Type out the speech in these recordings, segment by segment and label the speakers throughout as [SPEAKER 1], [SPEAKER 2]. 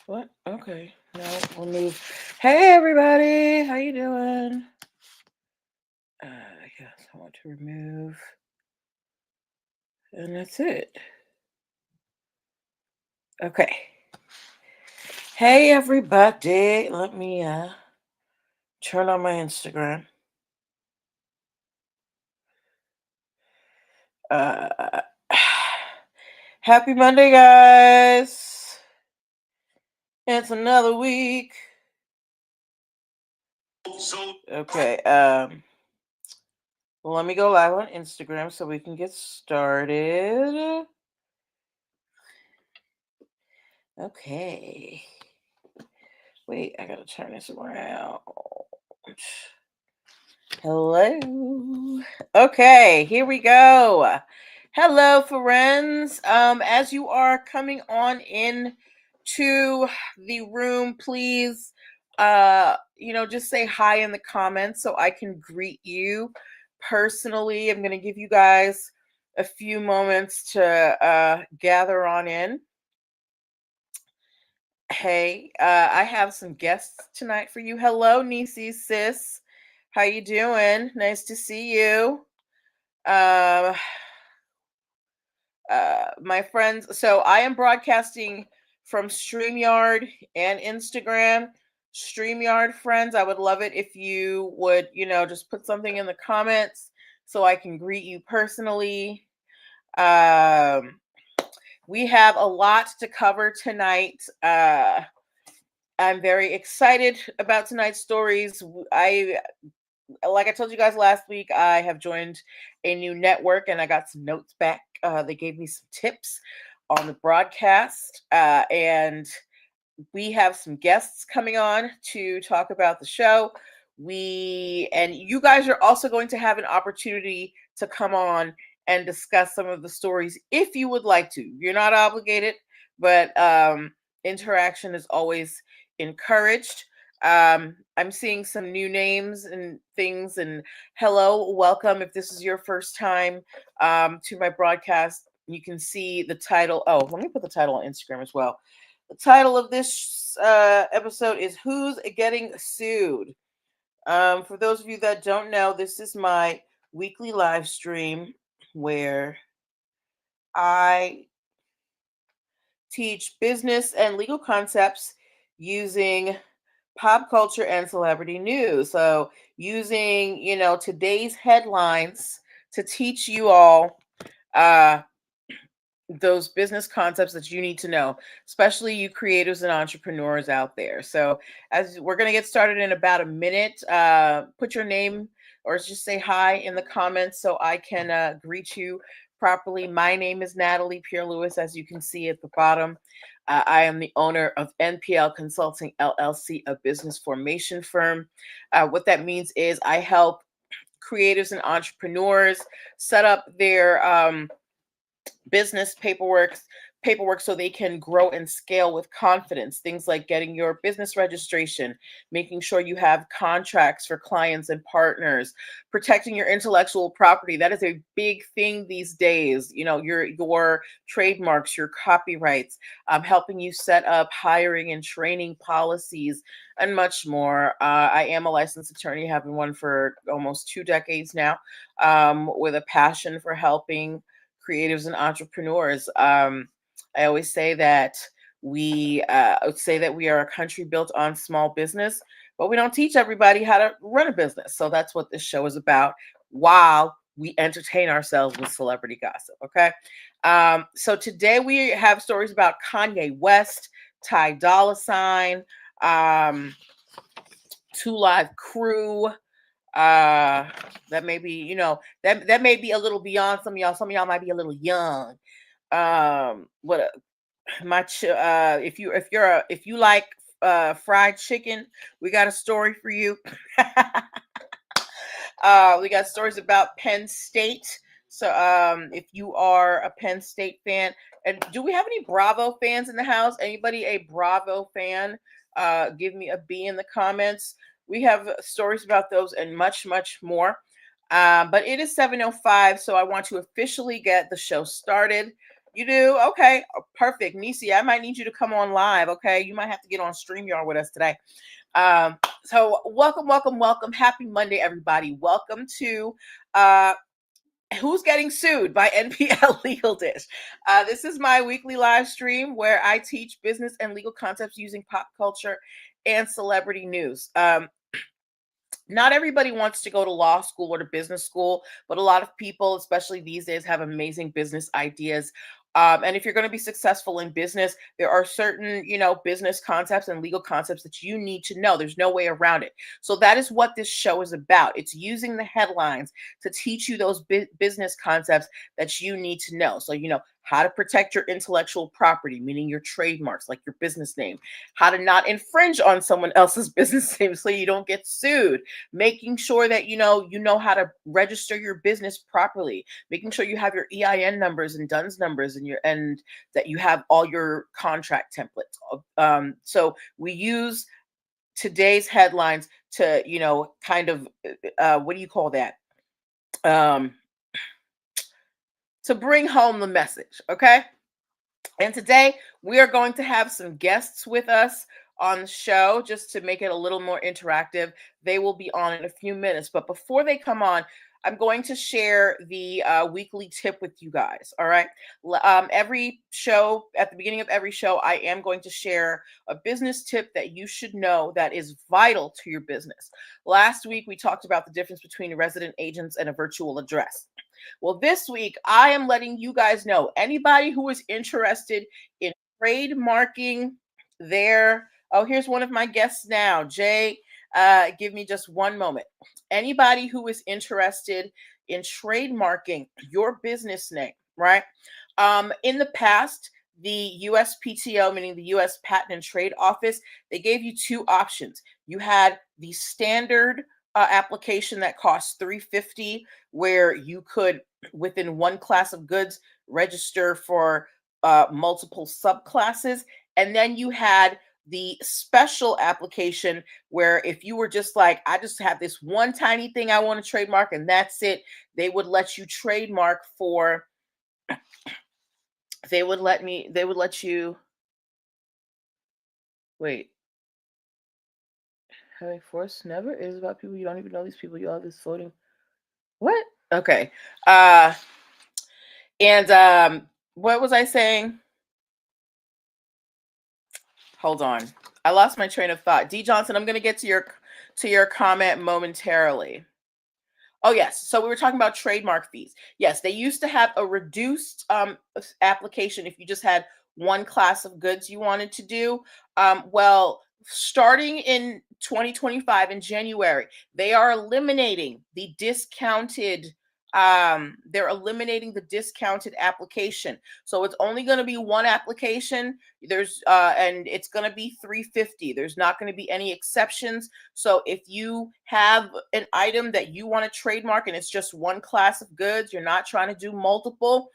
[SPEAKER 1] What? Okay. No, we'll move. Hey, everybody. How you doing? Yes, I want to remove. And that's it. Okay. Hey, everybody. Let me turn on my Instagram. Uh, Happy Monday, guys. It's another week. Okay. Let me go live on Instagram so we can get started. Okay. Wait, I gotta turn this around. Hello. Okay, here we go. Hello, friends. As you are coming on in to the room, please, just say hi in the comments so I can greet you personally. I'm gonna give you guys a few moments to gather on in. Hey, I have some guests tonight for you. Hello, Nisi sis. How you doing? Nice to see you. Uh, my friends. So I am broadcasting from StreamYard and Instagram. StreamYard friends, I would love it if you would, just put something in the comments so I can greet you personally. We have a lot to cover tonight. I'm very excited about tonight's stories. Like I told you guys last week, I have joined a new network and I got some notes back. They gave me some tips on the broadcast. And we have some guests coming on to talk about the show. And you guys are also going to have an opportunity to come on and discuss some of the stories if you would like to. You're not obligated, but interaction is always encouraged. I'm seeing some new names and things. And hello, welcome. If this is your first time to my broadcast, you can see the title. Oh, let me put the title on Instagram as well. The title of this episode is Who's Getting Sued? For those of you that don't know, this is my weekly live stream where I teach business and legal concepts using pop culture and celebrity news. So using, today's headlines to teach you all those business concepts that you need to know, especially you creators and entrepreneurs out there. So as we're going to get started in about a minute, put your name or just say hi in the comments so I can greet you properly. My name is Natalie Pierre Lewis, as you can see at the bottom. I am the owner of NPL Consulting LLC, a business formation firm. What that means is I help creators and entrepreneurs set up their business paperwork so they can grow and scale with confidence. Things like getting your business registration, making sure you have contracts for clients and partners, protecting your intellectual property. That is a big thing these days. Your trademarks, your copyrights, helping you set up hiring and training policies, and much more. I am a licensed attorney, have been one for almost 2 decades now, with a passion for helping creatives and entrepreneurs. I always say that we are a country built on small business, but we don't teach everybody how to run a business. So that's what this show is about, while we entertain ourselves with celebrity gossip. Okay. So today we have stories about Kanye West, Dolla Sign, 2 Live Crew. That may be, that may be a little beyond some of y'all. Some of y'all might be a little young. What if you like fried chicken, we got a story for you. We got stories about Penn State. So if you are a Penn State fan, and do we have any Bravo fans in the house? Anybody a Bravo fan? Give me a B in the comments. We have stories about those and much, much more. But it is 7:05, so I want to officially get the show started. You do? Okay. Perfect. Nisi, I might need you to come on live. Okay. You might have to get on StreamYard with us today. So welcome, welcome, welcome. Happy Monday, everybody. Welcome to Who's Getting Sued by NPL Legal Dish. This is my weekly live stream where I teach business and legal concepts using pop culture and celebrity news. Not everybody wants to go to law school or to business school, but a lot of people, especially these days, have amazing business ideas. And if you're going to be successful in business, there are certain, business concepts and legal concepts that you need to know. There's no way around it. So that is what this show is about. It's using the headlines to teach you those business concepts that you need to know. So, how to protect your intellectual property, meaning your trademarks, like your business name, how to not infringe on someone else's business name so you don't get sued, making sure that you know how to register your business properly, making sure you have your EIN numbers and DUNS numbers and that you have all your contract templates. So we use today's headlines to kind of what do you call that? To bring home the message, okay? And today we are going to have some guests with us on the show just to make it a little more interactive. They will be on in a few minutes. But before they come on, I'm going to share the weekly tip with you guys. All right. Every show, at the beginning of every show, I am going to share a business tip that you should know that is vital to your business. Last week, we talked about the difference between resident agents and a virtual address. Well, this week, I am letting you guys know anybody who is interested in trademarking their. Oh, here's one of my guests now. Jay, give me just one moment. Anybody who is interested in trademarking your business name, right? In the past, the USPTO, meaning the US Patent and Trade Office, they gave you two options. You had the standard application that costs $350, where you could, within one class of goods, register for multiple subclasses. And then you had the special application where if you were just like, I just have this one tiny thing I want to trademark and that's it, they would let you trademark for, they would let you, wait, having force never is about people you don't even know. These people, you all this floating. What? Okay. And what was I saying? Hold on. I lost my train of thought. D Johnson, I'm going to get to your comment momentarily. Oh yes, so we were talking about trademark fees. Yes, they used to have a reduced application if you just had one class of goods you wanted to do. Well, starting in 2025 in January, they are eliminating the discounted. They're eliminating the discounted application, so it's only going to be one application. And it's going to be $350. There's not going to be any exceptions. So if you have an item that you want to trademark and it's just one class of goods, you're not trying to do multiple,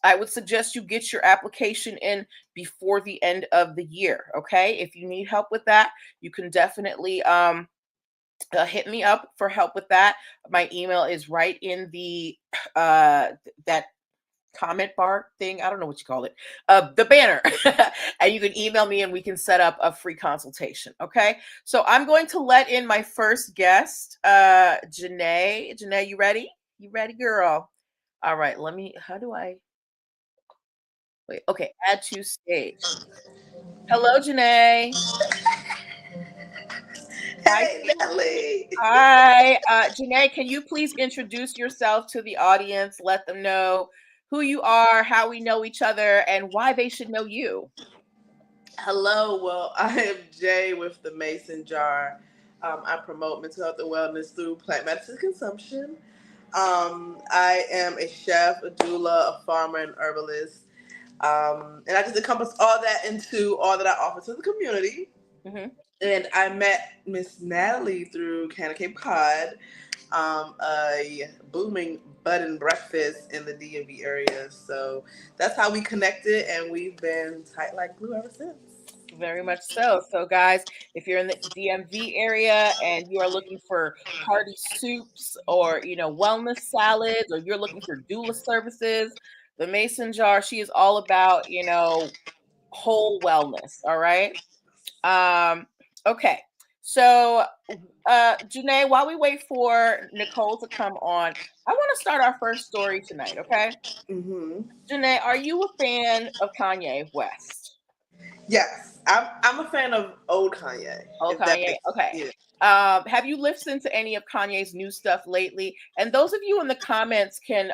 [SPEAKER 1] I would suggest you get your application in before the end of the year. Okay. If you need help with that, you can definitely hit me up for help with that. My email is right in the that comment bar thing. I don't know what you call it. The banner. And you can email me and we can set up a free consultation. Okay. So I'm going to let in my first guest, Janae. Janae, you ready? You ready, girl? All right. How do I wait? Okay. Add to stage. Hello, Janae. Hi.
[SPEAKER 2] Hey, Nelly.
[SPEAKER 1] Hi. Janae, can you please introduce yourself to the audience? Let them know who you are, how we know each other, and why they should know you.
[SPEAKER 2] Hello. Well, I am Jay with the Mason Jar. I promote mental health and wellness through plant medicine consumption. I am a chef, a doula, a farmer, and herbalist. And I just encompass all that into all that I offer to the community.
[SPEAKER 1] Mm-hmm.
[SPEAKER 2] And I met Miss Natalie through Canna Cape Cod, a booming bed and breakfast in the DMV area. So that's how we connected, and we've been tight like glue ever since.
[SPEAKER 1] Very much so. So, guys, if you're in the DMV area and you are looking for hearty soups or wellness salads, or you're looking for doula services, the mason jar. She is all about, whole wellness. All right. Okay. So, Janae, while we wait for Nicole to come on, I want to start our first story tonight. Okay.
[SPEAKER 2] Mm-hmm.
[SPEAKER 1] Janae, are you a fan of Kanye West?
[SPEAKER 2] Yes, I'm a fan of old Kanye.
[SPEAKER 1] Oh,
[SPEAKER 2] If that
[SPEAKER 1] Kanye.
[SPEAKER 2] makes
[SPEAKER 1] Okay.
[SPEAKER 2] yeah.
[SPEAKER 1] Have you listened to any of Kanye's new stuff lately? And those of you in the comments can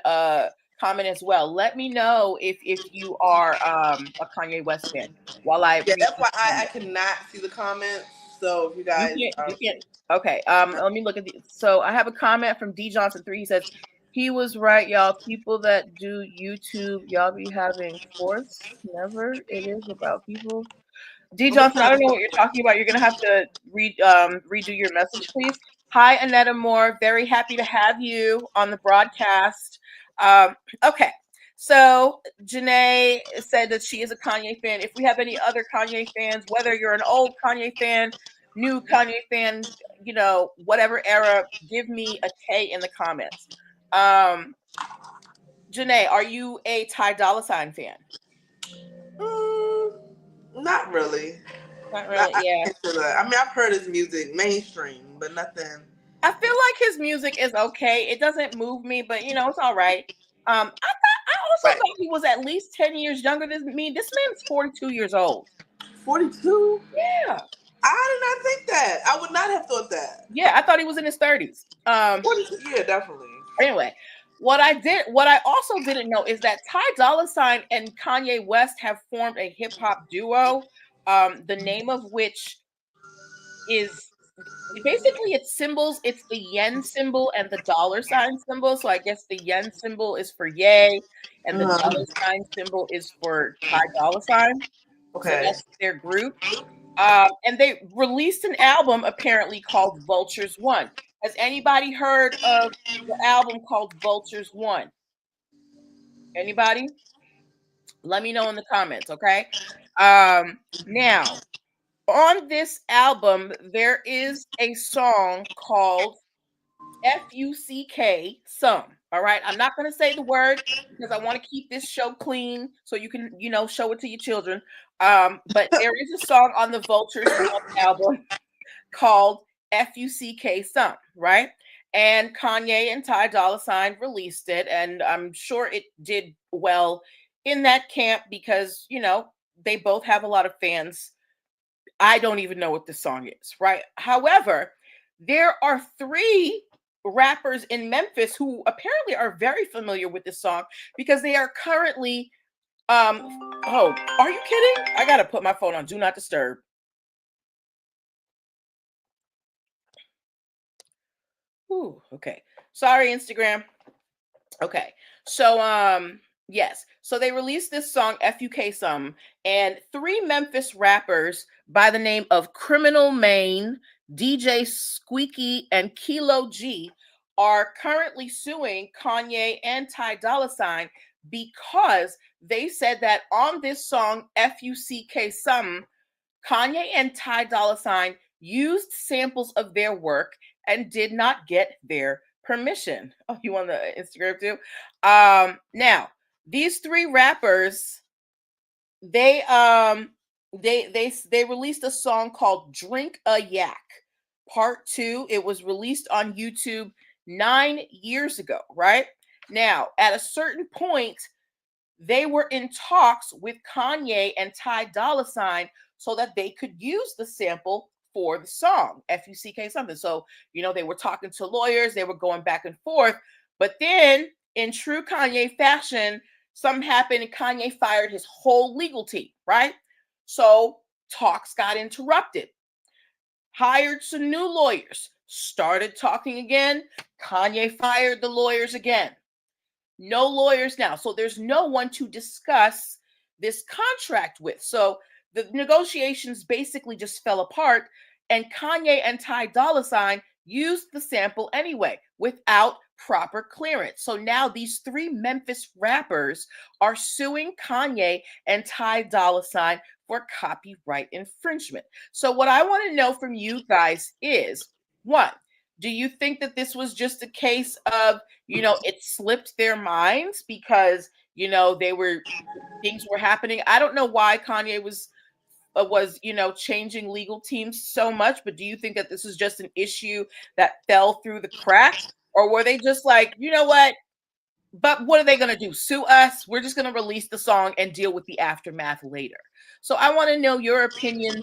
[SPEAKER 1] comment as well. Let me know if you are a Kanye West fan while I
[SPEAKER 2] Yeah,
[SPEAKER 1] read
[SPEAKER 2] that's
[SPEAKER 1] this
[SPEAKER 2] why I
[SPEAKER 1] comment.
[SPEAKER 2] cannot see the comments. So if you
[SPEAKER 1] You
[SPEAKER 2] guys
[SPEAKER 1] can't.
[SPEAKER 2] are
[SPEAKER 1] You can't. Okay. Let me look at the. So I have a comment from D Johnson 3. He says he was right, y'all. People that do YouTube, y'all be having force. Never. It is about people. D
[SPEAKER 2] I'm gonna
[SPEAKER 1] Johnson, I
[SPEAKER 2] turn
[SPEAKER 1] don't
[SPEAKER 2] this
[SPEAKER 1] know
[SPEAKER 2] on.
[SPEAKER 1] what you're talking about. You're gonna have to redo your message, please. Hi, Annetta Moore. Very happy to have you on the broadcast. Okay, so Janae said that she is a Kanye fan. If we have any other Kanye fans, whether you're an old Kanye fan, new Kanye fan, whatever era, give me a K in the comments. Janae, are you a Ty Dolla Sign fan?
[SPEAKER 2] Mm, not really.
[SPEAKER 1] Not really.
[SPEAKER 2] Not I
[SPEAKER 1] Yeah.
[SPEAKER 2] can't say that. I mean, I've heard his music mainstream, but nothing.
[SPEAKER 1] I feel like his music is okay. It doesn't move me, but it's all right. I also
[SPEAKER 2] Right.
[SPEAKER 1] thought he was at least 10 years younger than me. This man's 42 years old.
[SPEAKER 2] 42.
[SPEAKER 1] Yeah.
[SPEAKER 2] I did not think that. I would not have thought that.
[SPEAKER 1] Yeah, I thought he was in his 30s.
[SPEAKER 2] 42. Yeah, definitely.
[SPEAKER 1] Anyway, what I also didn't know is that Ty Dolla Sign and Kanye West have formed a hip hop duo, the name of which is basically it's symbols. It's the yen symbol and the dollar sign symbol. So I guess the yen symbol is for yay and the
[SPEAKER 2] Uh-huh.
[SPEAKER 1] dollar sign symbol is for Ty Dolla Sign. So
[SPEAKER 2] Okay.
[SPEAKER 1] that's their group. And they released an album apparently called Vultures One. Has anybody heard of the album called Vultures One? Anybody? Let me know in the comments, okay? Now, on this album, there is a song called FUCK some. All right. I'm not going to say the word because I want to keep this show clean so you can, show it to your children. But there is a song on the Vultures One album called FUCK some, right? And Kanye and Ty Dolla Sign released it, and I'm sure it did well in that camp because, they both have a lot of fans. I don't even know what this song is, right? However, there are three rappers in Memphis who apparently are very familiar with this song because they are currently oh, are you kidding? I got to put my phone on do not disturb. Ooh, okay. Sorry Instagram. Okay. So yes. So they released this song FUK some and three Memphis rappers by the name of Criminal Maine, DJ Squeaky and Kilo G are currently suing Kanye and Ty Dolla Sign because they said that on this song FUCK some Kanye and Ty Dolla Sign used samples of their work and did not get their permission. Oh, you on the Instagram too? Now these three rappers, they they released a song called "Drink a Yak" Part 2. It was released on YouTube 9 years ago. Right now, at a certain point, they were in talks with Kanye and Ty Dolla Sign so that they could use the sample for the song FUCK something. So, they were talking to lawyers, they were going back and forth. But then, in true Kanye fashion, something happened and Kanye fired his whole legal team, right? So, talks got interrupted. Hired some new lawyers, started talking again. Kanye fired the lawyers again. No lawyers now. So there's no one to discuss this contract with. So the negotiations basically just fell apart, and Kanye and Ty Dolla Sign used the sample anyway without proper clearance. So now these three Memphis rappers are suing Kanye and Ty Dolla Sign for copyright infringement. So what I want to know from you guys is, one, do you think that this was just a case of, it slipped their minds because, things were happening. I don't know why Kanye was changing legal teams so much, but do you think that this is just an issue that fell through the cracks, or were they just like, you know what, but what are they going to do, sue us? We're just going to release the song and deal with the aftermath later. So I want to know your opinion,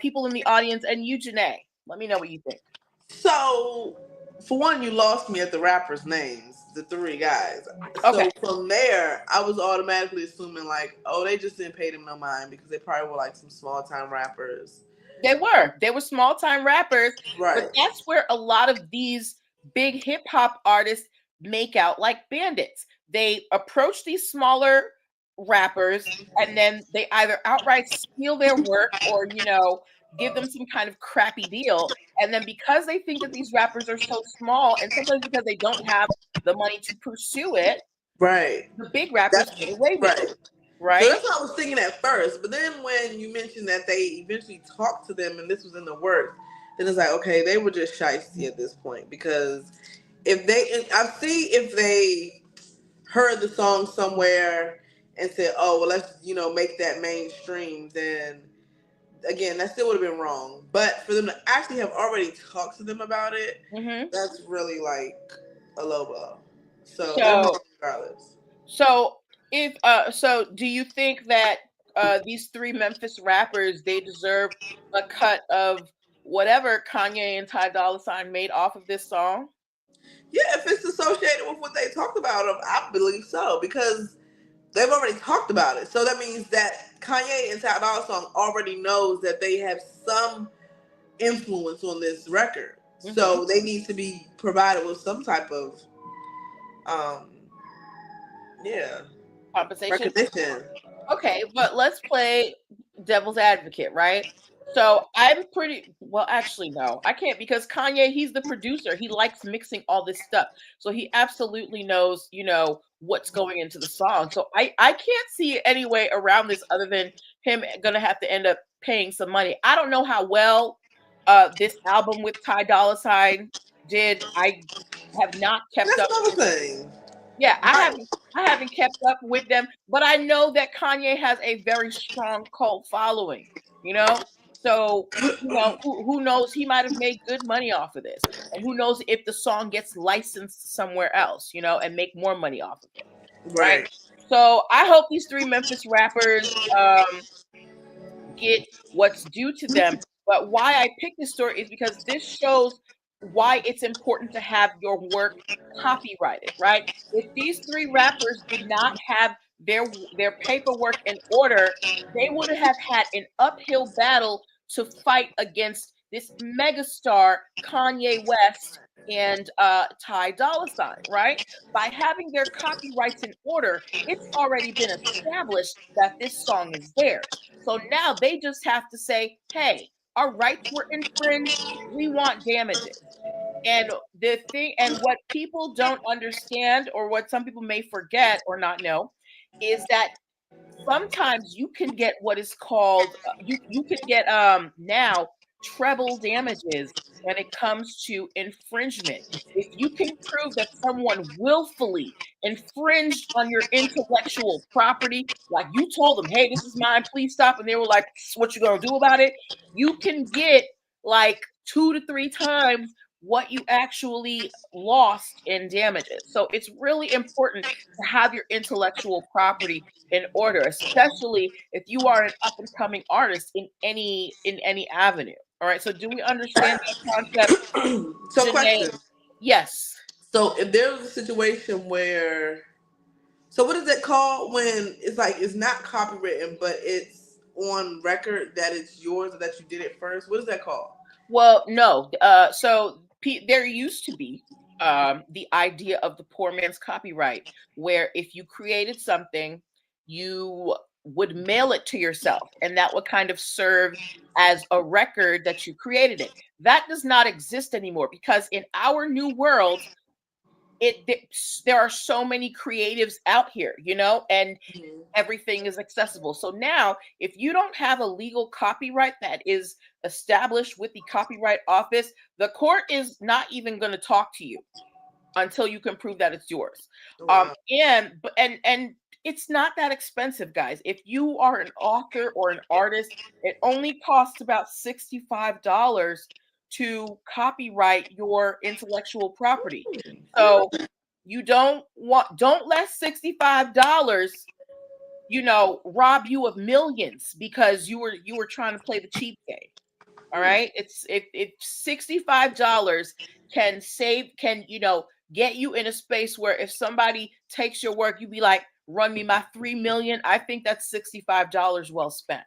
[SPEAKER 1] people in the audience, and you, Janae, let me know what you think.
[SPEAKER 2] So, for one, you lost me at the rappers' names, the three guys.
[SPEAKER 1] Okay.
[SPEAKER 2] So from there, I was automatically assuming like, oh, they just didn't pay them no mind because they probably were like some small time rappers.
[SPEAKER 1] They were small time rappers, but
[SPEAKER 2] Right.
[SPEAKER 1] that's where a lot of these big hip hop artists make out like bandits. They approach these smaller rappers and then they either outright steal their work or give them some kind of crappy deal. And then because they think that these rappers are so small, and sometimes because they don't have the money to pursue it,
[SPEAKER 2] Right.
[SPEAKER 1] the big rappers
[SPEAKER 2] That's
[SPEAKER 1] get away with it,
[SPEAKER 2] right. So
[SPEAKER 1] right?
[SPEAKER 2] that's what I was thinking at first. But then when you mentioned that they eventually talked to them and this was in the works, then it's like, okay, they were just shysty at this point. Because I see if they heard the song somewhere and said, oh, well, let's, make that mainstream, then again, that still would have been wrong. But for them to actually have already talked to them about it,
[SPEAKER 1] Mm-hmm.
[SPEAKER 2] that's really like a low blow. So they're wrong
[SPEAKER 1] So
[SPEAKER 2] regardless.
[SPEAKER 1] So so do you think that these three Memphis rappers, they deserve a cut of whatever Kanye and Ty Dolla $ign made off of this song?
[SPEAKER 2] Yeah, if it's associated with what they talked about, I believe so because they've already talked about it. So that means that Kanye and Ty Dolla Sign already knows that they have some influence on this record.
[SPEAKER 1] Mm-hmm.
[SPEAKER 2] So they need to be provided with some type of, um, yeah,
[SPEAKER 1] Compensation?
[SPEAKER 2] recognition.
[SPEAKER 1] Okay, but let's play devil's advocate, right? So I'm pretty well, actually, no, I can't because Kanye, he's the producer. He likes mixing all this stuff. So he absolutely knows, what's going into the song. So I can't see any way around this other than him gonna have to end up paying some money. I don't know how well this album with Ty Dolla $ign did. I have not kept
[SPEAKER 2] That's
[SPEAKER 1] up.
[SPEAKER 2] another thing.
[SPEAKER 1] Yeah, I
[SPEAKER 2] Right.
[SPEAKER 1] haven't I haven't kept up with them, but I know that Kanye has a very strong cult following, you know? So, who knows? He might have made good money off of this. And who knows if the song gets licensed somewhere else, and make more money off of it, right?
[SPEAKER 2] Right.
[SPEAKER 1] So, I hope these three Memphis rappers get what's due to them. But why I picked this story is because this shows why it's important to have your work copyrighted, right? If these three rappers did not have their paperwork in order, they would have had an uphill battle to fight against this megastar Kanye West and Ty Dolla $ign, right? By having their copyrights in order, it's already been established that this song is theirs. So now they just have to say, hey, our rights were infringed. We want damages. And what people don't understand, or what some people may forget or not know, is that sometimes you can get what is called you can get now treble damages when it comes to infringement. If you can prove that someone willfully infringed on your intellectual property, like you told them, hey, this is mine, please stop, and they were like, what you gonna do about it, you can get like 2 to 3 times what you actually lost in damages. So it's really important to have your intellectual property in order, especially if you are an up and coming artist in any avenue. All right. So do we understand that concept,
[SPEAKER 2] So,
[SPEAKER 1] Janae?
[SPEAKER 2] question.
[SPEAKER 1] Yes.
[SPEAKER 2] So, if there was a situation where, so what is it called when it's like it's not copywritten, but it's on record that it's yours or that you did it first? What is that called?
[SPEAKER 1] Well, no. There used to be the idea of the poor man's copyright, where if you created something, you would mail it to yourself, and that would kind of serve as a record that you created it. That does not exist anymore because in our new world, there are so many creatives out here, and
[SPEAKER 2] Mhm.
[SPEAKER 1] everything is accessible. So now, if you don't have a legal copyright that is established with the Copyright Office, the court is not even going to talk to you. until you can prove that it's yours.
[SPEAKER 2] Wow.
[SPEAKER 1] And it's not that expensive, guys. If you are an author or an artist, it only costs about $65 to copyright your intellectual property. So you don't let $65, rob you of millions because you were trying to play the cheap game. All right. It's $65 can get you in a space where if somebody takes your work, you be like, run me my 3 million. I think that's $65 well spent.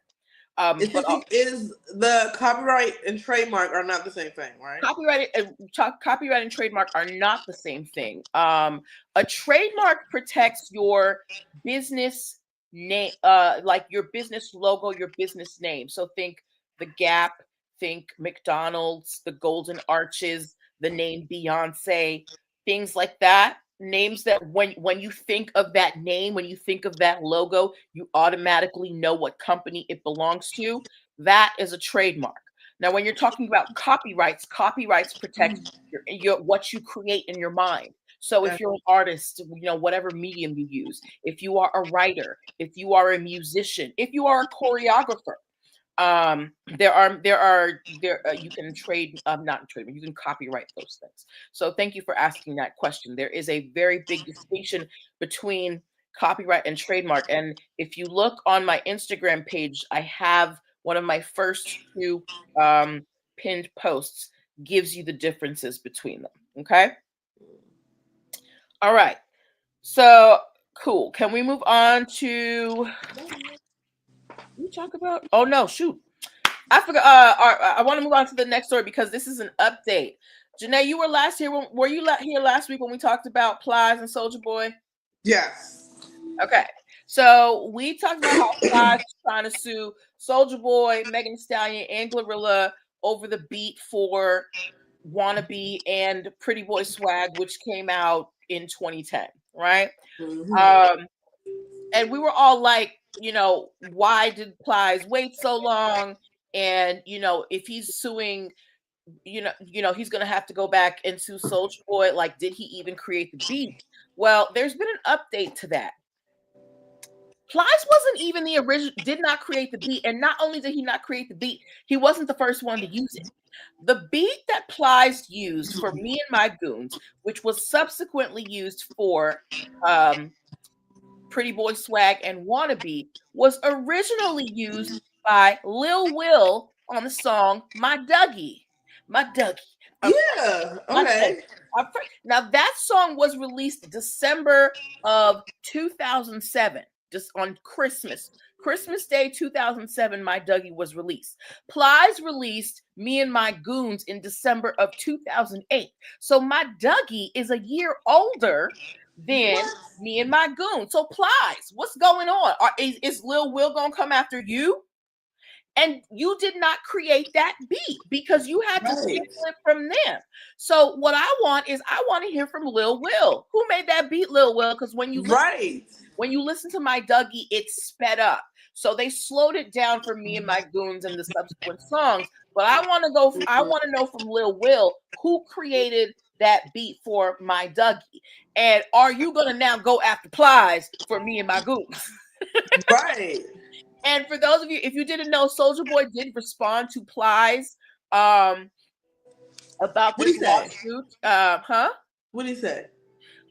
[SPEAKER 2] Is,
[SPEAKER 1] But
[SPEAKER 2] 50, is the copyright and trademark are not the same thing, right?
[SPEAKER 1] copyright and trademark are not the same thing. A trademark protects your business name, like your business logo, your business name. So think the Gap, think McDonald's, the Golden Arches, the name Beyonce, things like that. Names that when you think of that name, when you think of that logo, you automatically know what company it belongs to. That is a trademark. Now, when you're talking about copyrights protect your what you create in your mind. So if you're an artist, whatever medium you use, if you are a writer, if you are a musician, if you are a choreographer, you can trade, not trade, but you can copyright those things. So thank you for asking that question. There is a very big distinction between copyright and trademark. And if you look on my Instagram page, I have one of my first two pinned posts gives you the differences between them. Okay. All right. So cool. Can we move on to we talk about? Oh no, shoot. I forgot. I want to move on to the next story because this is an update. Janae, you were last here. Were you here last week when we talked about Plies and Soulja Boy?
[SPEAKER 2] Yes.
[SPEAKER 1] Okay. So we talked about how Plies is trying to sue Soulja Boy, Megan Thee Stallion, and Glorilla over the beat for Wannabe and Pretty Boy Swag, which came out in 2010, right?
[SPEAKER 2] Mm-hmm.
[SPEAKER 1] And we were all like, why did Plies wait so long? And if he's suing, he's gonna have to go back and sue Soulja Boy. Like, did he even create the beat? Well, there's been an update to that. Plies wasn't even the original, did not create the beat. And not only did he not create the beat, he wasn't the first one to use it. The beat that Plies used for Me and My Goons, which was subsequently used for Pretty Boy Swag and Wannabe, was originally used by Lil Will on the song My Dougie. My Dougie.
[SPEAKER 2] Yeah.
[SPEAKER 1] My
[SPEAKER 2] Okay.
[SPEAKER 1] Dougie. Now that song was released December of 2007, just on Christmas Day 2007. My Dougie was released. Plies released Me and My Goons in December of 2008. So My Dougie is a year older than
[SPEAKER 2] What?
[SPEAKER 1] Me and My Goons. So Plies, what's going on? Is Lil Will gonna come after you? And you did not create that beat because you had to
[SPEAKER 2] Right.
[SPEAKER 1] sample it from them. So what I want to hear from Lil Will. Who made that beat, Lil Will? Because
[SPEAKER 2] Right.
[SPEAKER 1] when you listen to My Dougie, it's sped up. So they slowed it down for Me and My Goons and the subsequent songs. But I want to know from Lil Will who created that beat for My Dougie. And are you gonna now go after Plies for Me and My Goons?
[SPEAKER 2] Right.
[SPEAKER 1] And for those of you, if you didn't know, Soulja Boy did respond to Plies about
[SPEAKER 2] What
[SPEAKER 1] this
[SPEAKER 2] do you say?
[SPEAKER 1] lawsuit.
[SPEAKER 2] What do you say?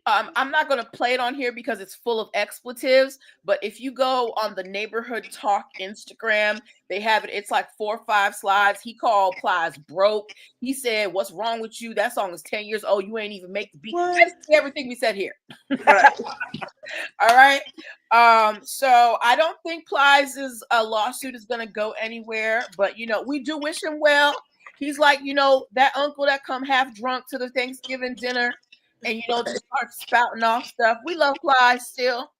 [SPEAKER 1] I'm not going to play it on here because it's full of expletives. But if you go on the Neighborhood Talk Instagram, they have it. It's like 4 or 5 slides. He called Plies broke. He said, "What's wrong with you? That song is 10 years old. You ain't even make the beat."
[SPEAKER 2] What?
[SPEAKER 1] Basically, everything we said here.
[SPEAKER 2] Right.
[SPEAKER 1] All right. So I don't think Plies' lawsuit is going to go anywhere, but we do wish him well. He's like, that uncle that come half drunk to the Thanksgiving dinner and just start spouting off stuff. We love Plies still.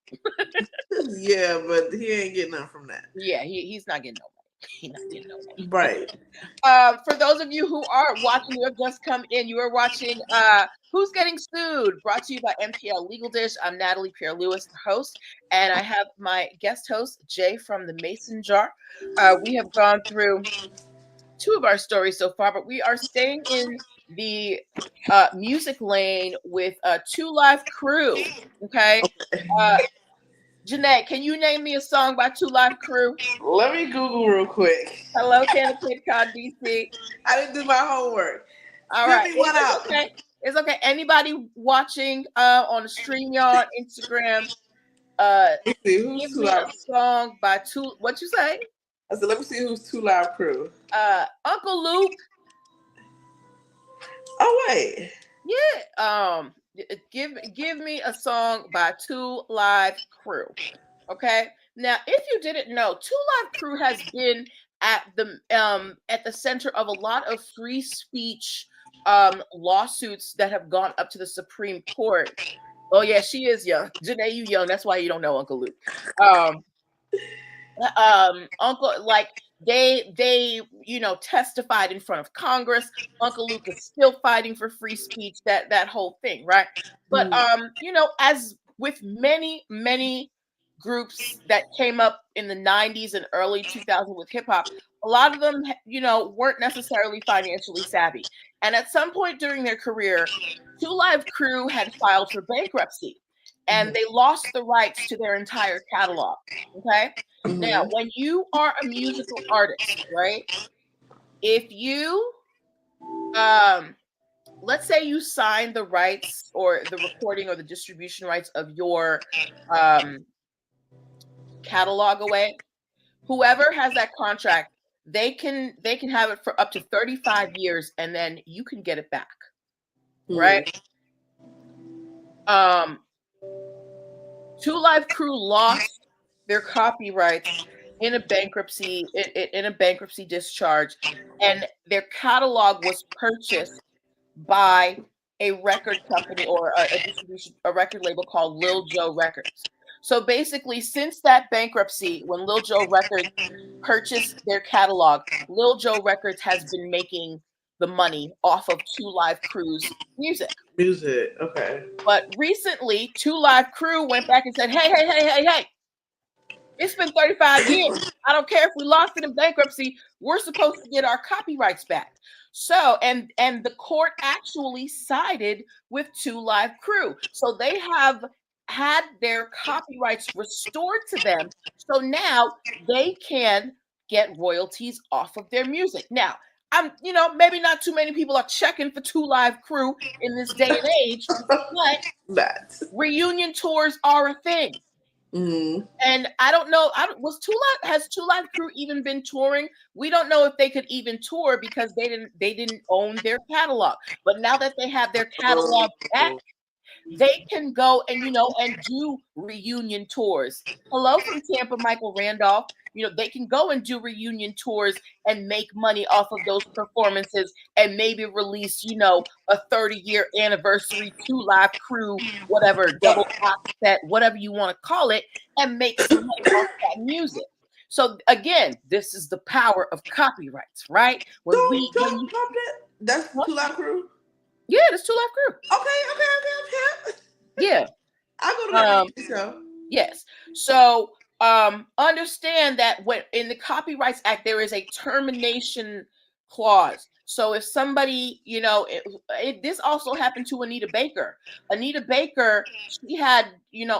[SPEAKER 2] Yeah, but he ain't getting nothing from that.
[SPEAKER 1] Yeah, he's not getting no money. He's not getting no money.
[SPEAKER 2] Right.
[SPEAKER 1] For those of you who are watching, you have just come in. You are watching Who's Getting Sued, brought to you by NPL Legal Dish. I'm Natalie Pierre-Lewis, the host, and I have my guest host, Jay from the Mason Jar. We have gone through 2 of our stories so far, but we are staying in the music lane with 2 Live Crew. Okay. Janae, can you name me a song by 2 Live Crew?
[SPEAKER 2] Let me Google real quick.
[SPEAKER 1] Hello, Candy Kid Con DC.
[SPEAKER 2] I didn't do my homework.
[SPEAKER 1] All
[SPEAKER 2] Spit
[SPEAKER 1] right.
[SPEAKER 2] me one out.
[SPEAKER 1] Okay. It's okay. Anybody watching on the StreamYard, Instagram,
[SPEAKER 2] Let's see who's
[SPEAKER 1] give
[SPEAKER 2] 2
[SPEAKER 1] me a
[SPEAKER 2] Live.
[SPEAKER 1] song by what you say?
[SPEAKER 2] I said, let me see who's 2 Live Crew.
[SPEAKER 1] Uncle Luke.
[SPEAKER 2] Oh wait.
[SPEAKER 1] Yeah. Give me a song by 2 Live Crew. Okay. Now, if you didn't know, 2 Live Crew has been at the center of a lot of free speech lawsuits that have gone up to the Supreme Court. Oh yeah, she is young. Janae, you young. That's why you don't know Uncle Luke. Uncle, like they testified in front of Congress. Uncle Luke is still fighting for free speech, that whole thing, right? But as with many groups that came up in the 90s and early 2000s with hip hop, a lot of them weren't necessarily financially savvy, and at some point during their career, 2 Live Crew had filed for bankruptcy and they lost the rights to their entire catalog. Okay. Now, when you are a musical artist, right? If you, let's say you sign the rights or the recording or the distribution rights of your catalog away, whoever has that contract, they can have it for up to 35 years, and then you can get it back, right? 2 Live Crew lost their copyrights in a bankruptcy discharge, and their catalog was purchased by a record company or a record label called Lil Joe Records. So basically, since that bankruptcy, when Lil Joe Records purchased their catalog, Lil Joe Records has been making the money off of 2 Live Crew's music.
[SPEAKER 2] Okay.
[SPEAKER 1] But recently, 2 Live Crew went back and said, hey, it's been 35 years. I don't care if we lost it in bankruptcy. We're supposed to get our copyrights back. So, and the court actually sided with 2 Live Crew. So they have had their copyrights restored to them. So now they can get royalties off of their music. Now, maybe not too many people are checking for 2 Live Crew in this day and age, but reunion tours are a thing. And I don't know. Has 2 Live Crew even been touring? We don't know if they could even tour because they didn't own their catalog. But now that they have their catalog back, they can go and do reunion tours. Hello from Tampa, Michael Randolph. They can go and do reunion tours and make money off of those performances and maybe release, a 30-year anniversary 2 Live Crew, whatever, double set, whatever you want to call it, and make some money off that music. So again, this is the power of copyrights, right?
[SPEAKER 2] That's 2 Live Crew?
[SPEAKER 1] Yeah, that's 2 Live Crew.
[SPEAKER 2] Okay.
[SPEAKER 1] Yeah.
[SPEAKER 2] I'll go to that show.
[SPEAKER 1] Yes. So understand that when in the Copyrights Act, there is a termination clause. So if somebody, this also happened to Anita Baker. Anita Baker, she had,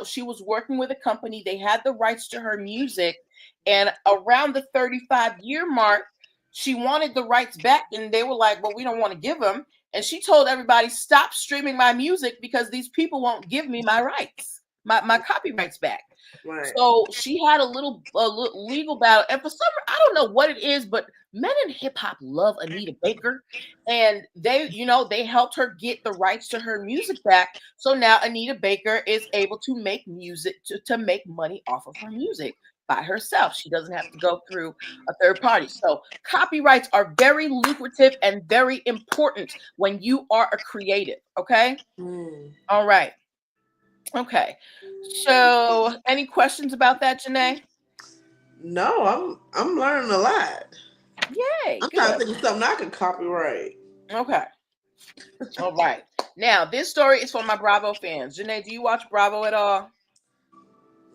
[SPEAKER 1] she was working with a company. They had the rights to her music. And around the 35-year mark, she wanted the rights back. And they were like, well, we don't want to give them. And she told everybody, stop streaming my music because these people won't give me my rights, my copyrights back. Right. So she had a little legal battle. And for some, I don't know what it is, but men in hip hop love Anita Baker. And they helped her get the rights to her music back. So now Anita Baker is able to make music, to make money off of her music by herself. She doesn't have to go through a third party. So copyrights are very lucrative and very important when you are a creative. Okay. All right. Okay. So any questions about that, Janae?
[SPEAKER 2] No, I'm learning a lot.
[SPEAKER 1] Yay.
[SPEAKER 2] I'm trying to think of something I can copyright.
[SPEAKER 1] Okay. All right. Now this story is for my Bravo fans. Janae, do you watch Bravo at all?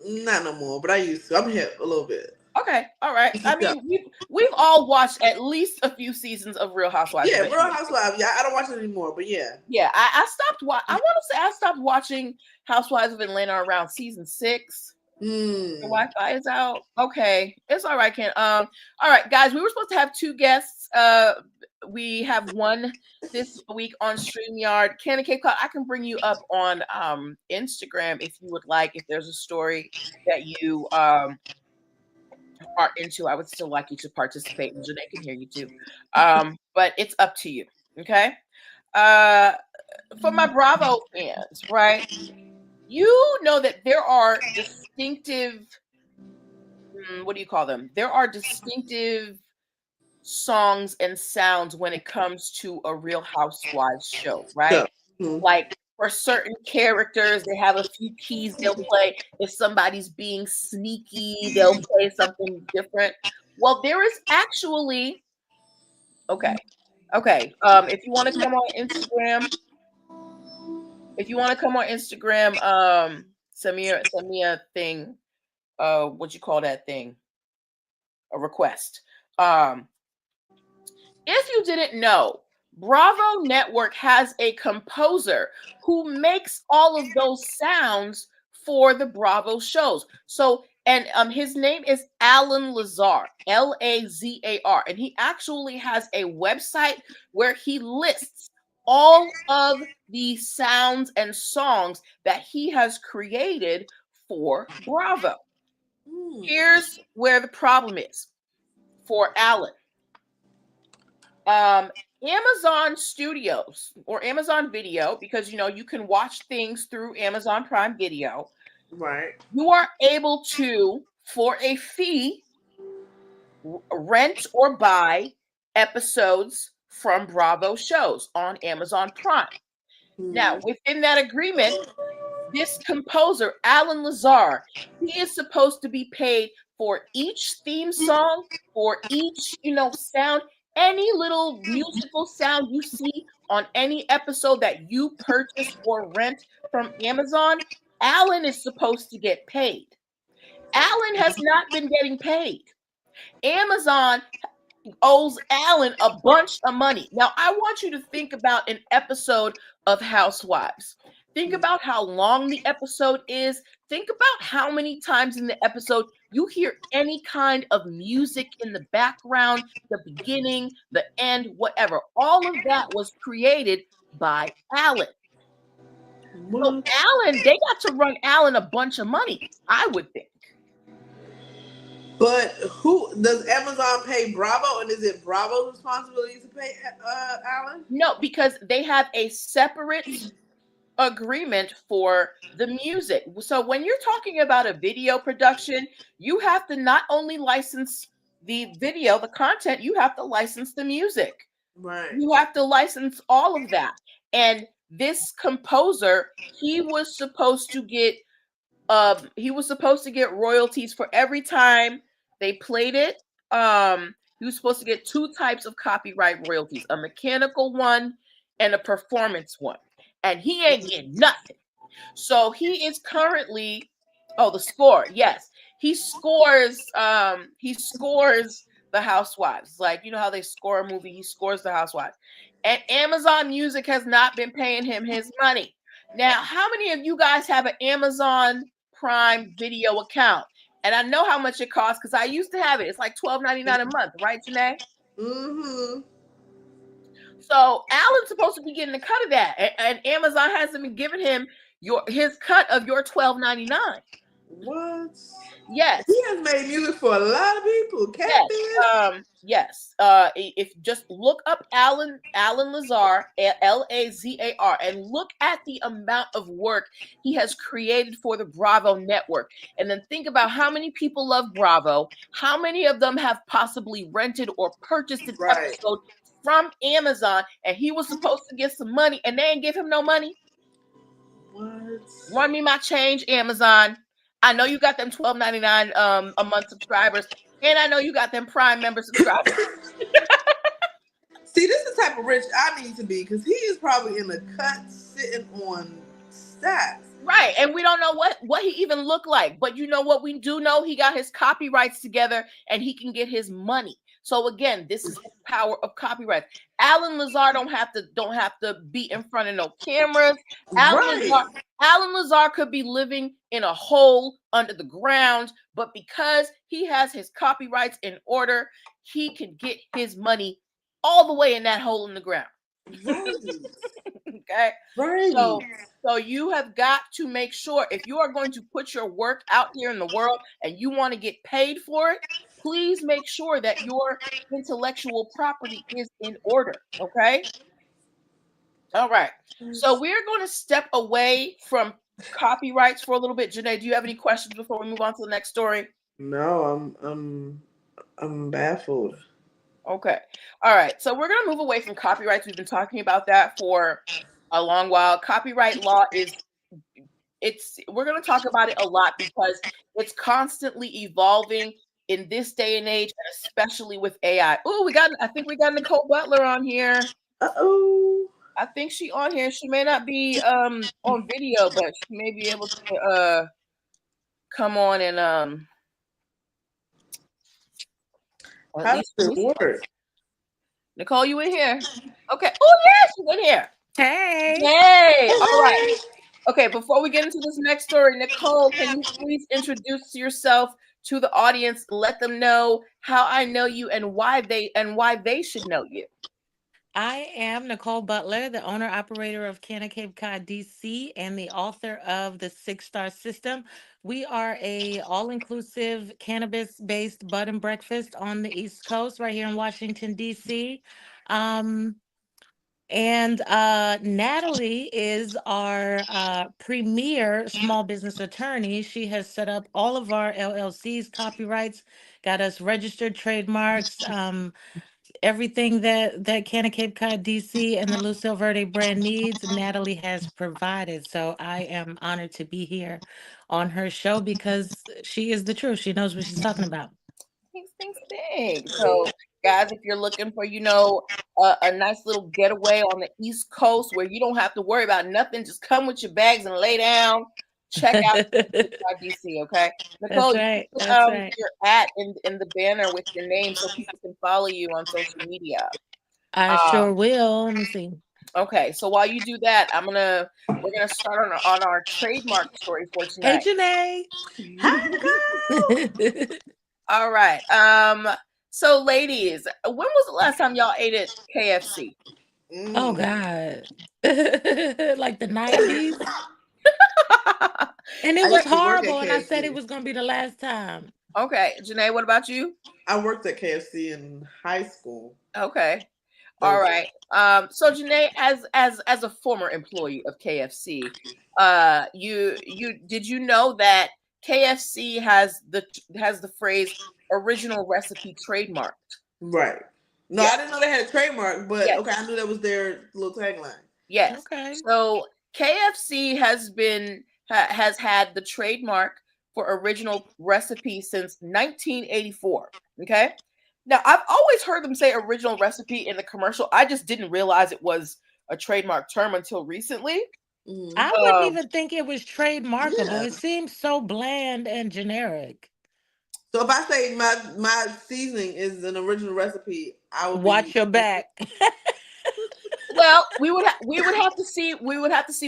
[SPEAKER 2] Not no more, but I used to. I'm hip a little bit.
[SPEAKER 1] Okay, all right.
[SPEAKER 2] It's a
[SPEAKER 1] I
[SPEAKER 2] show.
[SPEAKER 1] mean, we've all watched at least a few seasons of Real Housewives
[SPEAKER 2] Yeah,
[SPEAKER 1] of
[SPEAKER 2] Real
[SPEAKER 1] Atlanta.
[SPEAKER 2] Housewives. Yeah, I don't watch it anymore, but yeah.
[SPEAKER 1] Yeah, I stopped. I want to say I stopped watching Housewives of Atlanta around season 6. The
[SPEAKER 2] Mm.
[SPEAKER 1] Wi-Fi is out. Okay, it's all right, Ken. All right, guys, we were supposed to have 2 guests. We have one this week on StreamYard. Ken and Cape Cod, I can bring you up on Instagram if you would like. If there's a story that you are into, I would still like you to participate, and Janae can hear you too. But it's up to you. Okay. Uh, for my Bravo fans, right? You know that there are distinctive, what do you call them? There are distinctive songs and sounds when it comes to a Real Housewives show,
[SPEAKER 2] So,
[SPEAKER 1] right?
[SPEAKER 2] mm.
[SPEAKER 1] Like for certain characters, they have a few keys they'll play. If somebody's being sneaky, they'll play something different. Well, there is actually okay. Okay. If you want to come on Instagram, send me a thing. What you call that thing? A request. Um, if you didn't know, Bravo Network has a composer who makes all of those sounds for the Bravo shows. So, and his name is Alan Lazar, Lazar, and he actually has a website where he lists all of the sounds and songs that he has created for Bravo.
[SPEAKER 2] Mm.
[SPEAKER 1] Here's where the problem is for Alan. Amazon Studios or Amazon Video, because you can watch things through Amazon Prime Video.
[SPEAKER 2] Right.
[SPEAKER 1] You are able to, for a fee, rent or buy episodes from Bravo shows on Amazon Prime. Now,
[SPEAKER 2] Mm.
[SPEAKER 1] within that agreement, this composer, Alan Lazar, he is supposed to be paid for each theme song, for each, sound, any little musical sound you see on any episode that you purchase or rent from Amazon. Alan is supposed to get paid. Alan has not been getting paid. Amazon owes Alan a bunch of money. Now, I want you to think about an episode of Housewives. Think about how long the episode is. Think about how many times in the episode you hear any kind of music in the background, the beginning, the end, whatever. All of that was created by Alan. So,
[SPEAKER 2] What?
[SPEAKER 1] Alan, they got to run Alan a bunch of money, I would think.
[SPEAKER 2] But who does Amazon pay Bravo, and is it Bravo's responsibility to pay Alan?
[SPEAKER 1] No, because they have a separate agreement for the music. So when you're talking about a video production, you have to not only license the video, the content, you have to license the music.
[SPEAKER 2] Right.
[SPEAKER 1] You have to license all of that. And this composer, he was supposed to get royalties for every time they played it. He was supposed to get 2 types of copyright royalties, a mechanical one and a performance one. And he ain't getting nothing. So he is currently the score. Yes. He scores the Housewives. Like, you know how they score a movie, he scores the Housewives. And Amazon Music has not been paying him his money. Now, how many of you guys have an Amazon Prime Video account? And I know how much it costs because I used to have it. It's like $12.99 a month, right, Janae?
[SPEAKER 2] Mm-hmm.
[SPEAKER 1] So Alan's supposed to be getting a cut of that, and Amazon hasn't been giving him his cut of your $12.99.
[SPEAKER 2] What?
[SPEAKER 1] Yes.
[SPEAKER 2] He has made music for a lot of people. Catfish.
[SPEAKER 1] Yes. If just look up Alan Lazar, Lazar, and look at the amount of work he has created for the Bravo network, and then think about how many people love Bravo, how many of them have possibly rented or purchased an
[SPEAKER 2] Right.
[SPEAKER 1] episode from Amazon, and he was supposed to get some money, and they ain't give him no money.
[SPEAKER 2] What?
[SPEAKER 1] Run me my change, Amazon. I know you got them $12.99 a month subscribers, and I know you got them Prime member subscribers.
[SPEAKER 2] See, this is the type of rich I need to be, because he is probably in the cut sitting on stacks.
[SPEAKER 1] Right, and we don't know what he even looked like, but you know what we do know? He got his copyrights together, and he can get his money. So again, this is the power of copyright. Alan Lazar don't have to be in front of no cameras. Alan
[SPEAKER 2] Right.
[SPEAKER 1] Lazar, Alan Lazar could be living in a hole under the ground, but because he has his copyrights in order, he can get his money all the way in that hole in the ground.
[SPEAKER 2] Right.
[SPEAKER 1] Okay.
[SPEAKER 2] Right.
[SPEAKER 1] So you have got to make sure if you are going to put your work out here in the world and you want to get paid for it, please make sure that your intellectual property is in order. Okay. All right. So we're going to step away from copyrights for a little bit. Janae, do you have any questions before we move on to the next story?
[SPEAKER 2] No, I'm baffled.
[SPEAKER 1] Okay. All right. So we're going to move away from copyrights. We've been talking about that for a long while. Copyright law is we're going to talk about it a lot because it's constantly evolving in this day and age, and especially with AI. Oh, I think we got Nicole Butler on here.
[SPEAKER 2] Uh-oh.
[SPEAKER 1] I think she on here. She may not be on video, but she may be able to come on and or at
[SPEAKER 2] How
[SPEAKER 1] least
[SPEAKER 2] does it work?
[SPEAKER 1] Nicole, you in here? Okay. Oh yeah, she's in here.
[SPEAKER 3] Hey.
[SPEAKER 1] Yay! All right. Okay, before we get into this next story, Nicole, can you please introduce yourself to the audience? Let them know how I know you and why they should know you.
[SPEAKER 3] I am Nicole Butler, the owner operator of Canna Cape Cod DC and the author of the 6-Star System. We are a all-inclusive cannabis-based bed and breakfast on the East Coast, right here in Washington, DC. Um, and Natalie is our premier small business attorney. She has set up all of our LLCs, copyrights, got us registered trademarks, everything that Canna Cape Cod DC and the Lucille Verde brand needs, Natalie has provided. So I am honored to be here on her show because she is the truth. She knows what she's talking about.
[SPEAKER 1] Thanks. So, guys, if you're looking for, a nice little getaway on the East Coast where you don't have to worry about nothing, just come with your bags and lay down. Check out DC, okay? Nicole,
[SPEAKER 3] That's right. That's right.
[SPEAKER 1] your at in the banner with your name so people can follow you on social media.
[SPEAKER 3] I sure will. Let me see.
[SPEAKER 1] Okay, so while you do that, we're gonna start on our trademark story for
[SPEAKER 3] Hey,
[SPEAKER 1] tonight.
[SPEAKER 3] Janae.
[SPEAKER 2] Hi,
[SPEAKER 1] All right. So ladies, when was the last time y'all ate at KFC?
[SPEAKER 3] Oh God. Like the 90s. And it
[SPEAKER 2] I
[SPEAKER 3] was
[SPEAKER 2] used to work at
[SPEAKER 3] horrible. And I said it
[SPEAKER 2] KFC.
[SPEAKER 3] was gonna be the last time.
[SPEAKER 1] Okay, Janae, what about you?
[SPEAKER 2] I worked at KFC in high school.
[SPEAKER 1] Okay. All
[SPEAKER 2] 13.
[SPEAKER 1] right. So Janae, as a former employee of KFC, did you know that KFC has the phrase original recipe trademarked?
[SPEAKER 2] Right. No,
[SPEAKER 1] Yes.
[SPEAKER 2] I didn't know they had a trademark, but
[SPEAKER 1] Yes.
[SPEAKER 2] okay, I knew that was their little tagline.
[SPEAKER 1] Yes.
[SPEAKER 3] Okay.
[SPEAKER 1] So KFC has had the trademark for original recipe since 1984. Okay. Now I've always heard them say original recipe in the commercial. I just didn't realize it was a trademark term until recently.
[SPEAKER 3] I wouldn't even think it was trademarkable.
[SPEAKER 2] Yeah.
[SPEAKER 3] It seems so bland and generic.
[SPEAKER 2] So if I say my seasoning is an original recipe, I would
[SPEAKER 3] Watch
[SPEAKER 2] be.
[SPEAKER 3] your back.
[SPEAKER 1] Well, we would have to see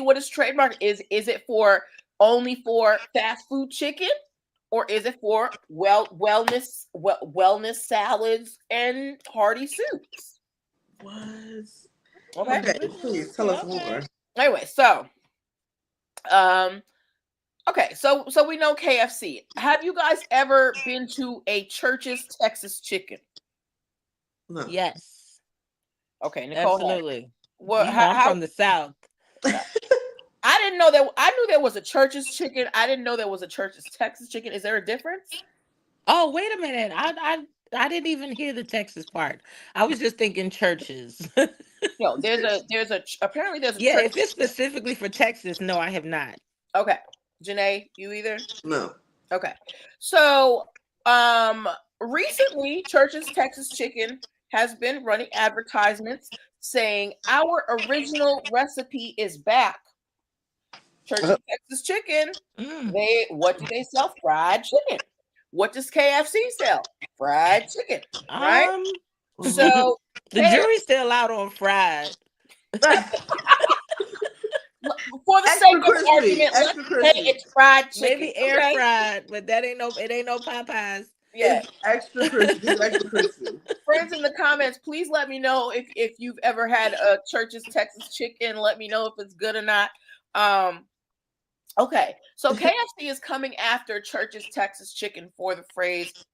[SPEAKER 1] what its trademark is. Is it for only for fast food chicken, or is it for wellness salads and hearty soups?
[SPEAKER 2] What?
[SPEAKER 1] Okay.
[SPEAKER 2] Okay, please tell us more.
[SPEAKER 1] Anyway, so okay, so we know KFC. Have you guys ever been to a Church's Texas Chicken?
[SPEAKER 2] No.
[SPEAKER 3] Yes.
[SPEAKER 1] Okay, Nicole.
[SPEAKER 3] Absolutely.
[SPEAKER 1] Well,
[SPEAKER 3] I'm from the South.
[SPEAKER 1] I didn't know that. I knew there was a Church's Chicken. I didn't know there was a Church's Texas Chicken. Is there a difference?
[SPEAKER 3] Oh, wait a minute. I didn't even hear the Texas part. I was just thinking churches.
[SPEAKER 1] No, apparently there's a
[SPEAKER 3] Yeah,
[SPEAKER 1] church.
[SPEAKER 3] if it's specifically for Texas, no, I have not.
[SPEAKER 1] Okay, Janae, you either?
[SPEAKER 2] No.
[SPEAKER 1] Okay, so recently, Church's Texas Chicken has been running advertisements saying our original recipe is back. Church's Texas Chicken. What do they sell? Fried chicken. What does KFC sell? Fried chicken. Right. So
[SPEAKER 3] the jury's still out on fried.
[SPEAKER 1] For the
[SPEAKER 2] Extra
[SPEAKER 1] sake of
[SPEAKER 2] crispy,
[SPEAKER 1] argument, let's
[SPEAKER 2] extra
[SPEAKER 1] say
[SPEAKER 2] crispy.
[SPEAKER 1] it's fried chicken.
[SPEAKER 3] Maybe air
[SPEAKER 1] Okay.
[SPEAKER 3] fried, but that ain't no Popeyes.
[SPEAKER 1] Yeah.
[SPEAKER 2] It's extra crispy. Extra crispy.
[SPEAKER 1] Friends in the comments, please let me know if you've ever had a Church's Texas Chicken. Let me know if it's good or not. Okay, so KFC is coming after Church's Texas Chicken for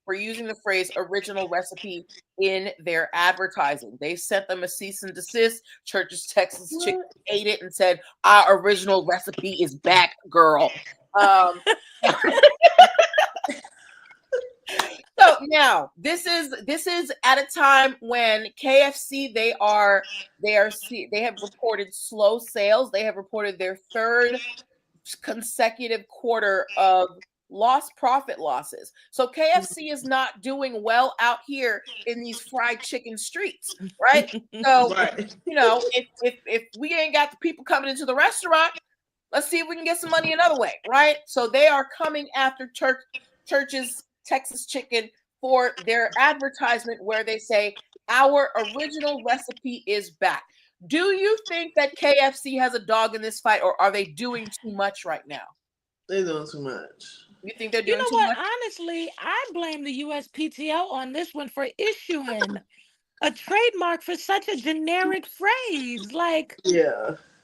[SPEAKER 1] using the phrase original recipe in their advertising. They sent them a cease and desist. Church's Texas Chicken ate it and said, "Our original recipe is back, girl." So now this is at a time when KFC they have reported slow sales. They have reported their third consecutive quarter of profit losses. So KFC is not doing well out here in these fried chicken streets, right? So if we ain't got the people coming into the restaurant, let's see if we can get some money another way, right? So they are coming after Church's Texas Chicken for their advertisement where they say our original recipe is back. Do you think that KFC has a dog in this fight, or are they doing too much right now?
[SPEAKER 2] They're doing too much.
[SPEAKER 1] You think they're doing too much?
[SPEAKER 3] Honestly, I blame the USPTO on this one for issuing a trademark for such a generic phrase. Like,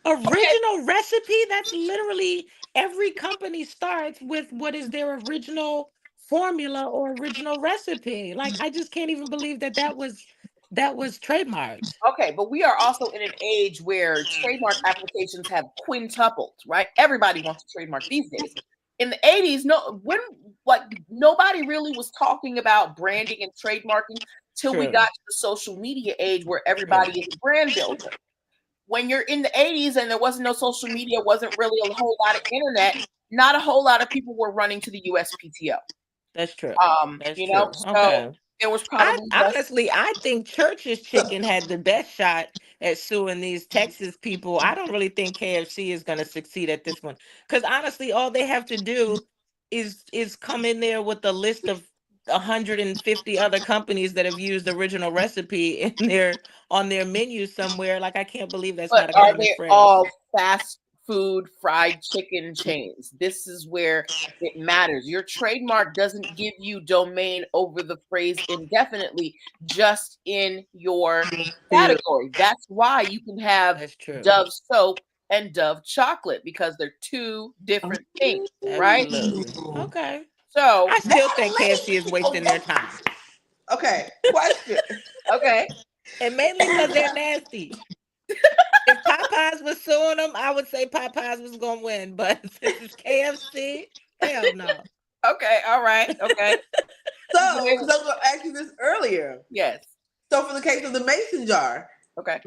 [SPEAKER 3] original recipe, that's literally every company starts with what is their original formula or original recipe. Like, I just can't even believe that was trademarked.
[SPEAKER 1] Okay, but we are also in an age where trademark applications have quintupled, right? Everybody wants a trademark these days. In the 80s, nobody really was talking about branding and trademarking till we got to the social media age where everybody is a brand builder. When you're in the 80s and there wasn't no social media, wasn't really a whole lot of internet, not a whole lot of people were running to the USPTO.
[SPEAKER 3] That's true.
[SPEAKER 1] So there was probably
[SPEAKER 3] I think Church's Chicken had the best shot at suing these Texas people. I don't really think KFC is going to succeed at this one, because honestly, all they have to do is come in there with a list of 150 other companies that have used the original recipe on their menu somewhere. Like, I can't believe that's not a common phrase.
[SPEAKER 1] All fast food fried chicken chains. This is where it matters. Your trademark doesn't give you domain over the phrase indefinitely, just in your category. That's why you can have Dove soap and Dove chocolate, because they're two different things, right?
[SPEAKER 3] Okay.
[SPEAKER 1] So
[SPEAKER 3] I still think KFC is wasting their time.
[SPEAKER 2] Okay, question.
[SPEAKER 1] Okay.
[SPEAKER 3] And mainly because they're nasty. If Popeyes was suing them, I would say Popeyes was going to win. But since it's KFC, hell no.
[SPEAKER 1] Okay, all right, okay.
[SPEAKER 2] So, because I was going to ask you this earlier.
[SPEAKER 1] Yes.
[SPEAKER 2] So, for the case of the mason jar,
[SPEAKER 1] okay.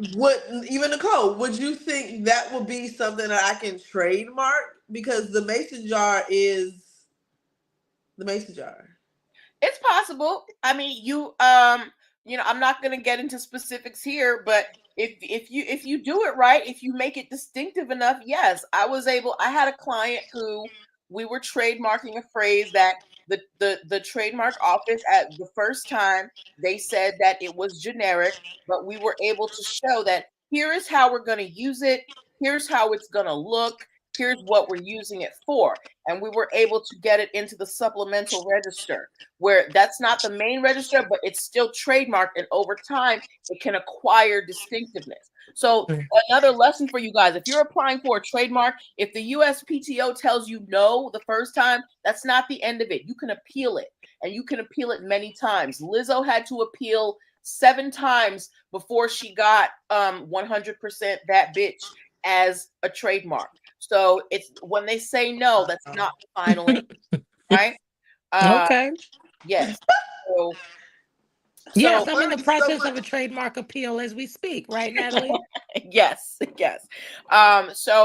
[SPEAKER 2] Even Nicole, would you think that would be something that I can trademark? Because the mason jar is the mason jar.
[SPEAKER 1] It's possible. I mean, I'm not going to get into specifics here, but if you do it right, if you make it distinctive enough, yes. I had a client who we were trademarking a phrase that the trademark office at the first time, they said that it was generic, but we were able to show that here is how we're going to use it, here's how it's going to look, here's what we're using it for. And we were able to get it into the supplemental register, where that's not the main register, but it's still trademarked. And over time, it can acquire distinctiveness. So another lesson for you guys, if you're applying for a trademark, if the USPTO tells you no the first time, that's not the end of it. You can appeal it, and you can appeal it many times. Lizzo had to appeal 7 times before she got 100% that bitch as a trademark. So it's when they say no, that's not the final answer, right?
[SPEAKER 3] Okay.
[SPEAKER 1] Yes.
[SPEAKER 3] Yes, I'm in the process of a trademark appeal as we speak, right, Natalie?
[SPEAKER 1] Yes. So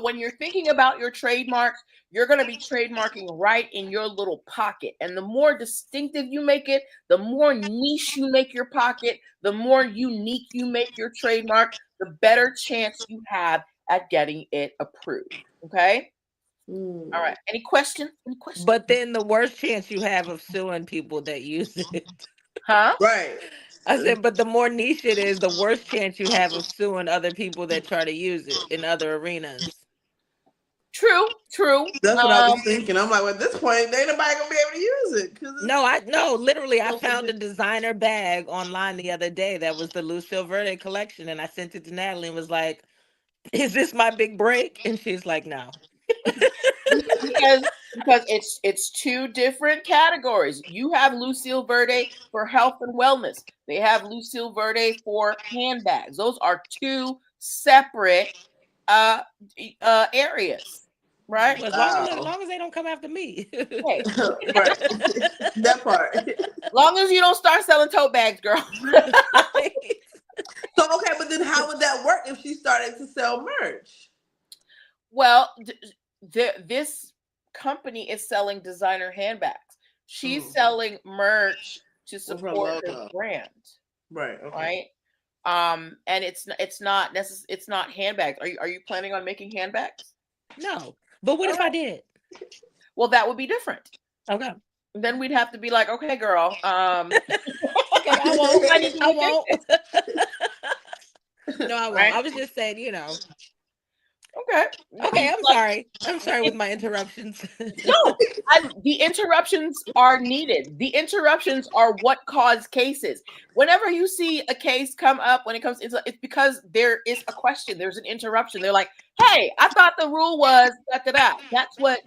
[SPEAKER 1] when you're thinking about your trademarks, you're going to be trademarking right in your little pocket. And the more distinctive you make it, the more niche you make your pocket, the more unique you make your trademark, the better chance you have at getting it approved. Okay. All right. Any questions? Any questions?
[SPEAKER 3] But then the worst chance you have of suing people that use it.
[SPEAKER 1] Huh?
[SPEAKER 2] Right.
[SPEAKER 3] I said, but the more niche it is, the worse chance you have of suing other people that try to use it in other arenas.
[SPEAKER 1] True. True.
[SPEAKER 2] That's what I was thinking. I'm like, well, at this point, ain't nobody gonna be able to use it because
[SPEAKER 3] No, literally, I
[SPEAKER 2] so
[SPEAKER 3] found a
[SPEAKER 2] forbidden.
[SPEAKER 3] designer bag online the other day that was the Lucille Verde collection, and I sent it to Natalie and was like, "Is this my big break?" And she's like, "No."
[SPEAKER 1] because it's two different categories. You have Lucille Verde for health and wellness. They have Lucille Verde for handbags. Those are two separate uh areas, right?
[SPEAKER 3] Well, as
[SPEAKER 2] Wow.
[SPEAKER 3] long as they don't come after me.
[SPEAKER 1] Hey,
[SPEAKER 2] Right. That part.
[SPEAKER 1] long as you don't start selling tote bags, girl.
[SPEAKER 3] Right?
[SPEAKER 2] So okay, but then how would that work if she started to sell merch?
[SPEAKER 1] Well, this company is selling designer handbags. She's selling merch to
[SPEAKER 2] With her
[SPEAKER 1] support her
[SPEAKER 2] logo.
[SPEAKER 1] brand,
[SPEAKER 2] Right. Okay.
[SPEAKER 1] right? And it's not handbags. Are you planning on making handbags?
[SPEAKER 3] No. But what if I did?
[SPEAKER 1] Well, that would be different.
[SPEAKER 3] Okay.
[SPEAKER 1] Then we'd have to be like, okay, girl,
[SPEAKER 3] Okay, I won't.
[SPEAKER 1] I need to
[SPEAKER 3] I
[SPEAKER 1] rethink
[SPEAKER 3] won't.
[SPEAKER 1] this.
[SPEAKER 3] No, I won't.
[SPEAKER 1] Right?
[SPEAKER 3] I was just saying,
[SPEAKER 1] Okay.
[SPEAKER 3] Okay, I'm
[SPEAKER 1] Like,
[SPEAKER 3] sorry. I'm sorry with my interruptions.
[SPEAKER 1] no, the interruptions are needed. The interruptions are what cause cases. Whenever you see a case come up, when it comes, it's because there is a question. There's an interruption. They're like, "Hey, I thought the rule was da da da." That's what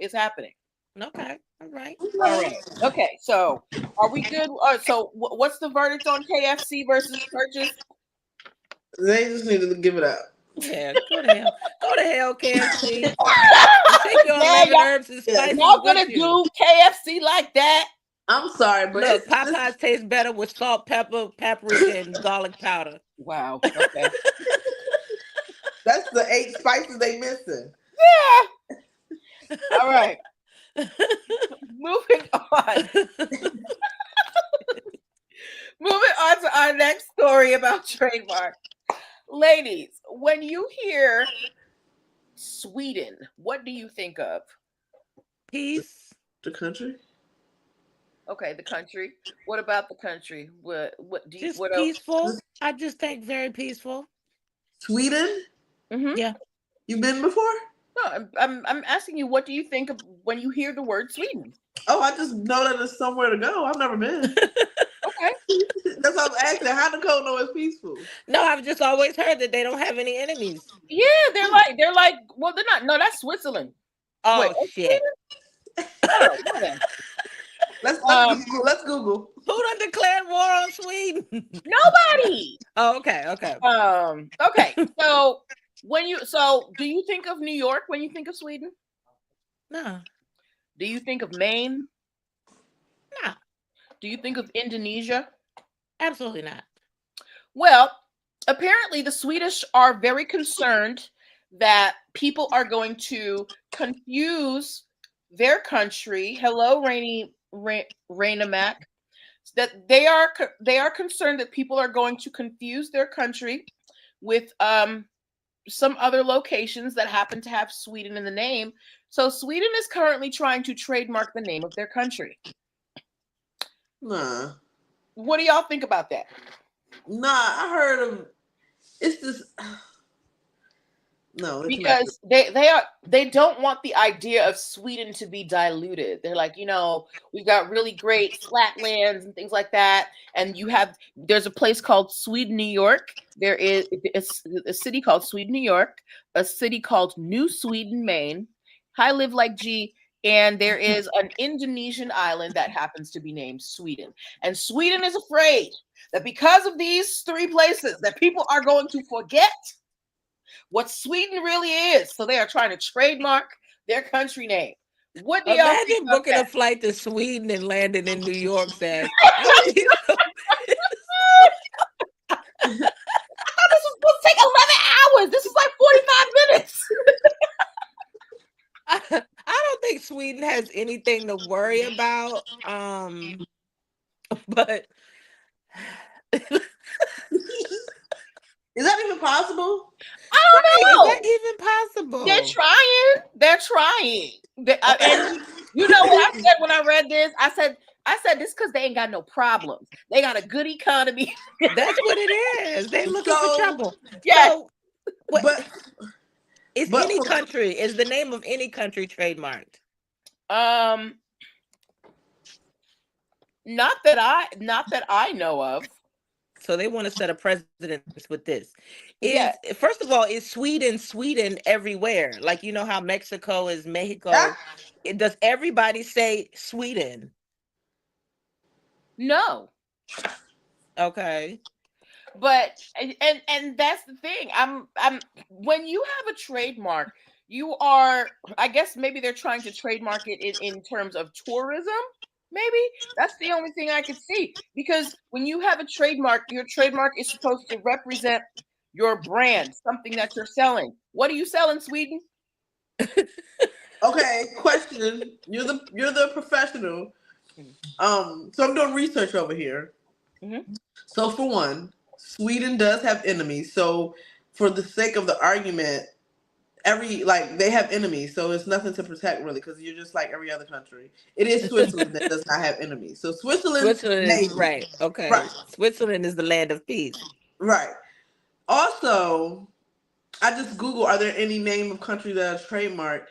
[SPEAKER 1] is happening.
[SPEAKER 3] Okay. All right.
[SPEAKER 1] All right. Okay. So, are we good? So, what's the verdict on KFC versus Churches?
[SPEAKER 2] They just need to give it up.
[SPEAKER 3] Yeah, go to hell. Go to hell, KFC. Take your
[SPEAKER 1] Yeah,
[SPEAKER 3] 11 herbs and spices
[SPEAKER 1] y'all gonna
[SPEAKER 3] with you.
[SPEAKER 1] do KFC like that?
[SPEAKER 2] I'm sorry, but
[SPEAKER 3] Look, Popeyes tastes better with salt, pepper, paprika, and garlic powder.
[SPEAKER 1] Wow. Okay.
[SPEAKER 2] that's the 8 spices they missing.
[SPEAKER 1] Yeah. All right. Moving on. Moving on to our next story about trademark. Ladies, when you hear Sweden, what do you think of?
[SPEAKER 3] Peace.
[SPEAKER 2] The country?
[SPEAKER 1] Okay, the country. What about the country? What do you
[SPEAKER 3] Just
[SPEAKER 1] what else?
[SPEAKER 3] peaceful. I just think very peaceful.
[SPEAKER 2] Sweden?
[SPEAKER 1] Mm-hmm.
[SPEAKER 3] Yeah.
[SPEAKER 2] You been before?
[SPEAKER 1] No, I'm asking you, what do you think of when you hear the word Sweden?
[SPEAKER 2] Oh, I just know that it's somewhere to go. I've never been.
[SPEAKER 1] Okay.
[SPEAKER 2] That's what I'm asking. How Nicole know it's peaceful?
[SPEAKER 3] No, I've just always heard that they don't have any enemies.
[SPEAKER 1] Yeah, they're like, well, they're not. No, that's Switzerland.
[SPEAKER 3] Oh,
[SPEAKER 1] Wait,
[SPEAKER 3] shit.
[SPEAKER 1] oh, well then.
[SPEAKER 2] Let's Google.
[SPEAKER 3] Who done declared war on Sweden?
[SPEAKER 1] Nobody.
[SPEAKER 3] Oh, okay. Okay.
[SPEAKER 1] Okay. So do you think of New York when you think of Sweden?
[SPEAKER 3] No.
[SPEAKER 1] Do you think of Maine?
[SPEAKER 3] No.
[SPEAKER 1] Do you think of Indonesia?
[SPEAKER 3] Absolutely not.
[SPEAKER 1] Well, apparently the Swedish are very concerned that people are going to confuse their country. Hello, Raina Mac. That they are concerned that people are going to confuse their country with some other locations that happen to have Sweden in the name. So Sweden is currently trying to trademark the name of their country.
[SPEAKER 2] Nah.
[SPEAKER 1] What do y'all think about that?
[SPEAKER 2] Nah, I heard of it's just no, it's
[SPEAKER 1] Because they don't want the idea of Sweden to be diluted. They're like, we've got really great flatlands and things like that. And there's a place called Sweden, New York. There is a city called Sweden, New York, a city called New Sweden, Maine. Hi, Live Like G. And there is an Indonesian island that happens to be named Sweden. And Sweden is afraid that because of these three places that people are going to forget what Sweden really is. So they are trying to trademark their country name. What do y'all think
[SPEAKER 3] Imagine
[SPEAKER 1] about
[SPEAKER 3] booking
[SPEAKER 1] that?
[SPEAKER 3] a flight to Sweden and landing in New York, says.
[SPEAKER 1] I thought this was supposed to take 11 hours. This is like 45 minutes.
[SPEAKER 3] I don't think Sweden has anything to worry about. But
[SPEAKER 2] Is that even possible?
[SPEAKER 1] I don't know.
[SPEAKER 3] Is that impossible.
[SPEAKER 1] They're trying. And you know what I said when I read this? I said this because they ain't got no problems. They got a good economy.
[SPEAKER 3] That's what it is. They looking for trouble.
[SPEAKER 1] Yeah.
[SPEAKER 3] So what
[SPEAKER 2] But
[SPEAKER 3] is
[SPEAKER 2] but
[SPEAKER 3] any
[SPEAKER 2] for-
[SPEAKER 3] country, is the name of any country trademarked?
[SPEAKER 1] Not that I know of.
[SPEAKER 3] So they want to set a precedence with this. Is
[SPEAKER 1] Yeah.
[SPEAKER 3] first of all, is Sweden everywhere? Like you know how Mexico is Mexico.
[SPEAKER 2] ah,
[SPEAKER 3] Does everybody say Sweden?
[SPEAKER 1] No.
[SPEAKER 3] Okay.
[SPEAKER 1] But and that's the thing. I'm when you have a trademark, you are, I guess maybe they're trying to trademark it in terms of tourism. Maybe that's the only thing I could see, because when you have a trademark, your trademark is supposed to represent your brand, something that you're selling. What are you selling, Sweden?
[SPEAKER 2] okay, question. You're the professional. So I'm doing research over here.
[SPEAKER 1] Mm-hmm.
[SPEAKER 2] So for one, Sweden does have enemies. So for the sake of the argument, they have enemies, so it's nothing to protect really, because you're just like every other country. It is Switzerland that does not have enemies. So Switzerland,
[SPEAKER 3] Switzerland is
[SPEAKER 2] maybe.
[SPEAKER 3] right. Okay.
[SPEAKER 2] Right,
[SPEAKER 3] Switzerland is the land of peace.
[SPEAKER 2] right. Also, I just Google, are there any name of country that are trademarked?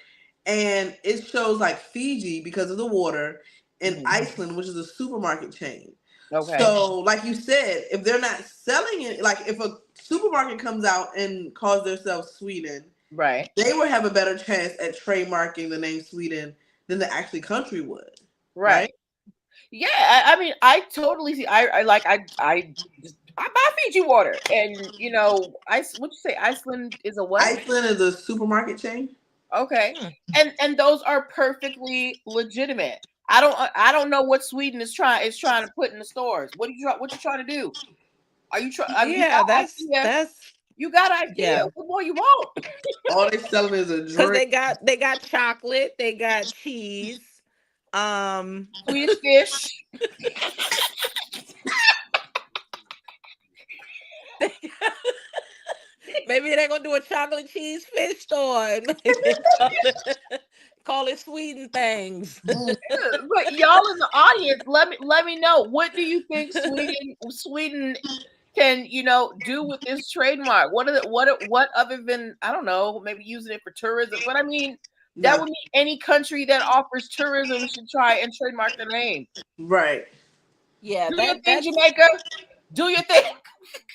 [SPEAKER 2] And it shows like Fiji because of the water, and
[SPEAKER 1] Mm-hmm.
[SPEAKER 2] Iceland, which is a supermarket chain.
[SPEAKER 1] Okay.
[SPEAKER 2] So, like you said, if they're not selling it, like if a supermarket comes out and calls themselves Sweden,
[SPEAKER 1] Right.
[SPEAKER 2] they would have a better chance at trademarking the name Sweden than the actually country would.
[SPEAKER 1] Right. Yeah. I mean, I totally see. I like. I buy Fiji water, and what you say? Iceland is a what?
[SPEAKER 2] Iceland is a supermarket chain.
[SPEAKER 1] Okay,
[SPEAKER 3] Hmm.
[SPEAKER 1] and those are perfectly legitimate. I don't know what Sweden is trying to put in the stores. What you trying to do? Are you trying? You
[SPEAKER 3] Yeah,
[SPEAKER 1] got idea?
[SPEAKER 3] that's
[SPEAKER 1] You got idea?
[SPEAKER 3] yeah.
[SPEAKER 1] What more you want?
[SPEAKER 2] All they selling is a
[SPEAKER 3] Cause
[SPEAKER 2] drink.
[SPEAKER 3] they got chocolate, they got cheese. Um
[SPEAKER 1] Swedish fish.
[SPEAKER 3] maybe they're gonna do a chocolate cheese fish store and call it Sweden things.
[SPEAKER 1] But y'all in the audience, let me know, what do you think Sweden can do with this trademark? What other than, I don't know, maybe using it for tourism? But I mean, that
[SPEAKER 2] No,
[SPEAKER 1] would mean any country that offers tourism should try and trademark their name.
[SPEAKER 2] right.
[SPEAKER 3] Yeah,
[SPEAKER 1] Do your thing,
[SPEAKER 3] that's
[SPEAKER 1] Jamaica. Do your thing.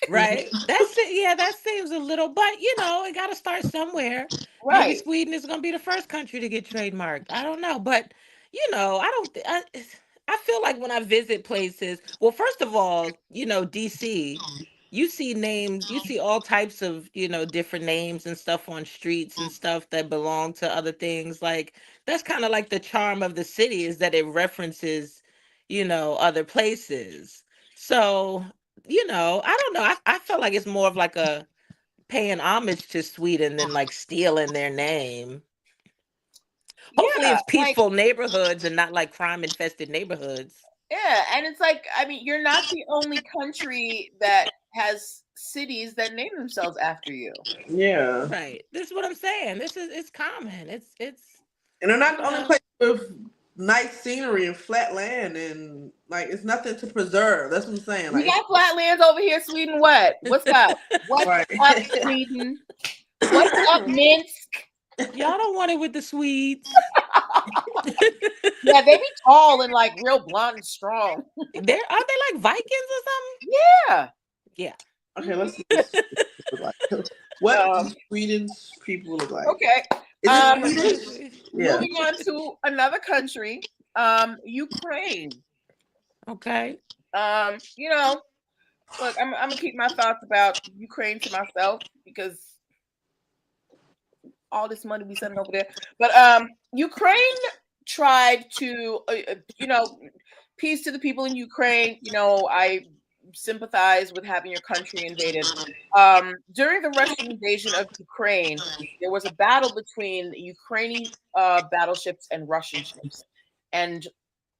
[SPEAKER 3] right. That's it. Yeah, that seems a little, but it got to start somewhere. Maybe
[SPEAKER 1] Right.
[SPEAKER 3] Sweden is going to be the first country to get trademarked. I don't know, but I don't. I feel like when I visit places, well, first of all, DC, you see all types of different names and stuff on streets and stuff that belong to other things. Like that's kind of like the charm of the city is that it references, other places. So I don't know. I felt like it's more of like a paying homage to Sweden than like stealing their name. Hopefully,
[SPEAKER 1] Yeah,
[SPEAKER 3] it's
[SPEAKER 1] like,
[SPEAKER 3] peaceful neighborhoods and not like crime infested neighborhoods.
[SPEAKER 1] yeah, and it's like, I mean, you're not the only country that has cities that name themselves after you.
[SPEAKER 2] Yeah.
[SPEAKER 3] Right. This is what I'm saying. It's common. It's
[SPEAKER 2] And they're not
[SPEAKER 3] you
[SPEAKER 2] the only
[SPEAKER 3] know.
[SPEAKER 2] place with nice scenery and flat land, and like it's nothing to preserve. That's what I'm saying.
[SPEAKER 1] We
[SPEAKER 2] Like,
[SPEAKER 1] got flatlands over here, Sweden. What? What's up? What's
[SPEAKER 2] right.
[SPEAKER 1] up, Sweden? What's up, Minsk?
[SPEAKER 3] Y'all don't want it with the Swedes.
[SPEAKER 1] Yeah, they be tall and like real blonde and strong.
[SPEAKER 3] They're Aren't they like Vikings or
[SPEAKER 1] Yeah.
[SPEAKER 3] something?
[SPEAKER 2] Okay, let's see what Sweden look like. What do
[SPEAKER 1] Um,
[SPEAKER 2] Sweden's people look like?
[SPEAKER 1] okay.
[SPEAKER 2] Is
[SPEAKER 1] Um,
[SPEAKER 2] it Swedish? Yeah.
[SPEAKER 1] moving on to another country, Ukraine.
[SPEAKER 3] Okay.
[SPEAKER 1] Look, I'm gonna keep my thoughts about Ukraine to myself, because all this money we sending over there. But Ukraine tried to, peace to the people in Ukraine. I sympathize with having your country invaded. During the Russian invasion of Ukraine, there was a battle between Ukrainian battleships and Russian ships, and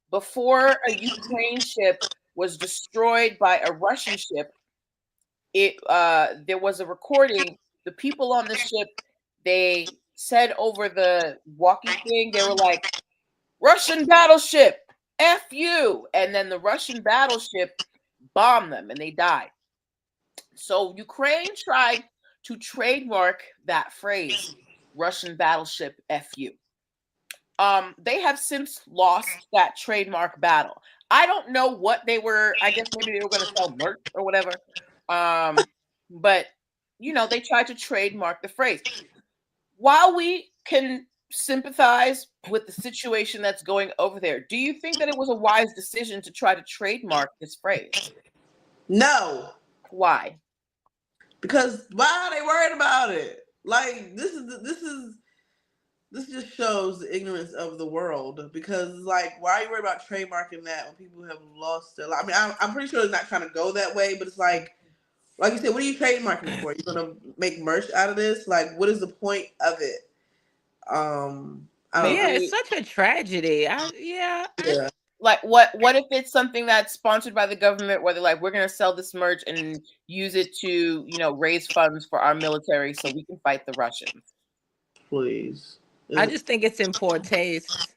[SPEAKER 1] before a Ukraine ship was destroyed by a Russian ship, there was a recording. The people on the ship, they said over the walkie thing, they were like, Russian battleship, F you. And then the Russian battleship bombed them and they died. So Ukraine tried to trademark that phrase, Russian battleship, F you. They have since lost that trademark battle. I don't know what they were. I guess maybe they were going to sell merch or whatever. But they tried to trademark the phrase. While we can sympathize with the situation that's going over there, do you think that it was a wise decision to try to trademark this phrase?
[SPEAKER 2] No.
[SPEAKER 1] Why?
[SPEAKER 2] Because why are they worried about it? Like this just shows the ignorance of the world. Because like, why are you worried about trademarking that when people have lost their life? I mean, I'm pretty sure it's not trying to go that way, but it's like you said, what are you trademarking it for? You're gonna make merch out of this? Like, what is the point of it?
[SPEAKER 3] It's such a tragedy.
[SPEAKER 1] Like, what if it's something that's sponsored by the government where they're like, we're going to sell this merch and use it to, raise funds for our military so we can fight the Russians?
[SPEAKER 2] Please.
[SPEAKER 3] I just think it's in poor taste.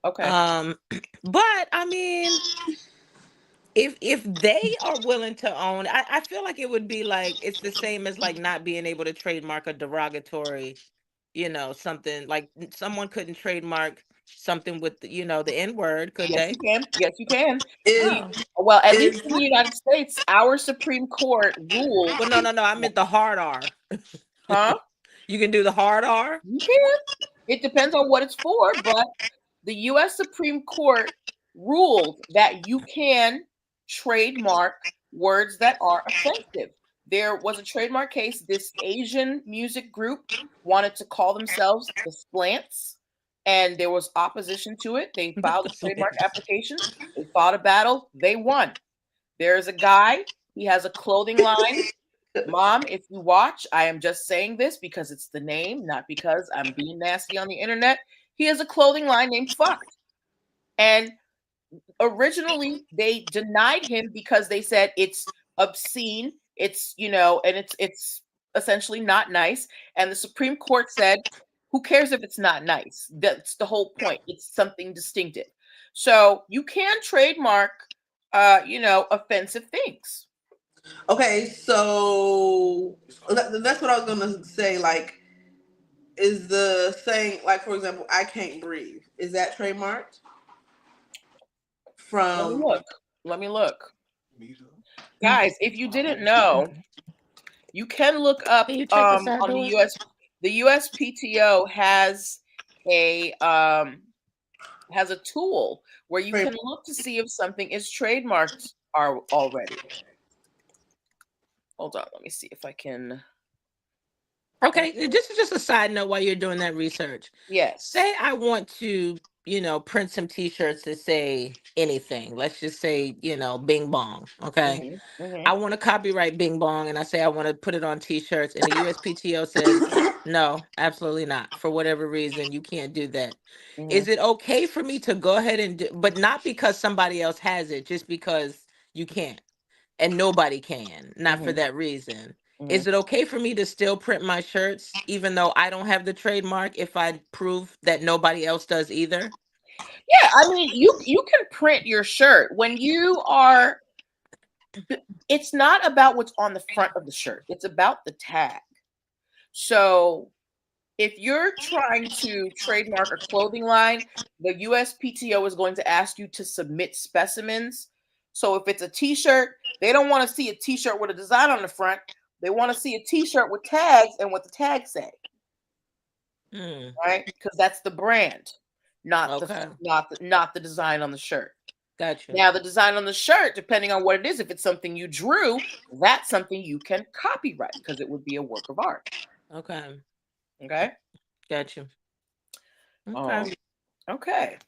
[SPEAKER 1] Okay.
[SPEAKER 3] But I mean, if they are willing to own, I feel like it would be like, it's the same as like not being able to trademark a derogatory, something like someone couldn't trademark something with the N-word, could they?
[SPEAKER 1] Yes, you can. Well, at least in the United States, our Supreme Court ruled.
[SPEAKER 3] Well, no, I meant the hard R.
[SPEAKER 1] Huh?
[SPEAKER 3] You can do the hard R?
[SPEAKER 1] You can. It depends on what it's for, but the U.S. Supreme Court ruled that you can trademark words that are offensive. There was a trademark case. This Asian music group wanted to call themselves the Slants, and there was opposition to it. They filed a trademark application. They fought a battle. They won. There's a guy. He has a clothing line. Mom, if you watch, I am just saying this because it's the name, not because I'm being nasty on the internet. He has a clothing line named Fucked. And originally they denied him because they said it's obscene, it's and it's essentially not nice. And the Supreme Court said, who cares if it's not nice? That's the whole point. It's something distinctive. So you can trademark offensive things.
[SPEAKER 2] Okay, so that's what I was gonna say. Like, is the saying, like, for example, I can't breathe, is that trademarked?
[SPEAKER 1] Let me look. Guys, if you didn't know, you can look up on the USPTO has a tool where you can look to see if something is trademarked already. Hold on, let me see if I can.
[SPEAKER 3] Okay, this is just a side note while you're doing that research.
[SPEAKER 1] Yes.
[SPEAKER 3] Say I want to, print some t-shirts that say anything. Let's just say, Bing Bong. Okay. I want to copyright Bing Bong and I say I want to put it on t-shirts and the USPTO says, no, absolutely not. For whatever reason, you can't do that. Is it okay for me to go ahead and do, but not because somebody else has it, just because you can't and nobody can, not for that reason. Is it okay for me to still print my shirts even though I don't have the trademark if I prove that nobody else does either?
[SPEAKER 1] Yeah, I mean, you can print your shirt when you are. It's not about what's on the front of the shirt. It's about the tag. So if you're trying to trademark a clothing line, the USPTO is going to ask you to submit specimens. So if it's a t-shirt, they don't want to see a t-shirt with a design on the front. They want to see a t-shirt with tags and what the tags say. Right? Because that's the brand, not the design on the shirt.
[SPEAKER 3] Gotcha.
[SPEAKER 1] Now the design on the shirt, depending on what it is, if it's something you drew, that's something you can copyright because it would be a work of art.
[SPEAKER 3] Okay.
[SPEAKER 1] Okay.
[SPEAKER 3] Gotcha. Okay.
[SPEAKER 1] Okay.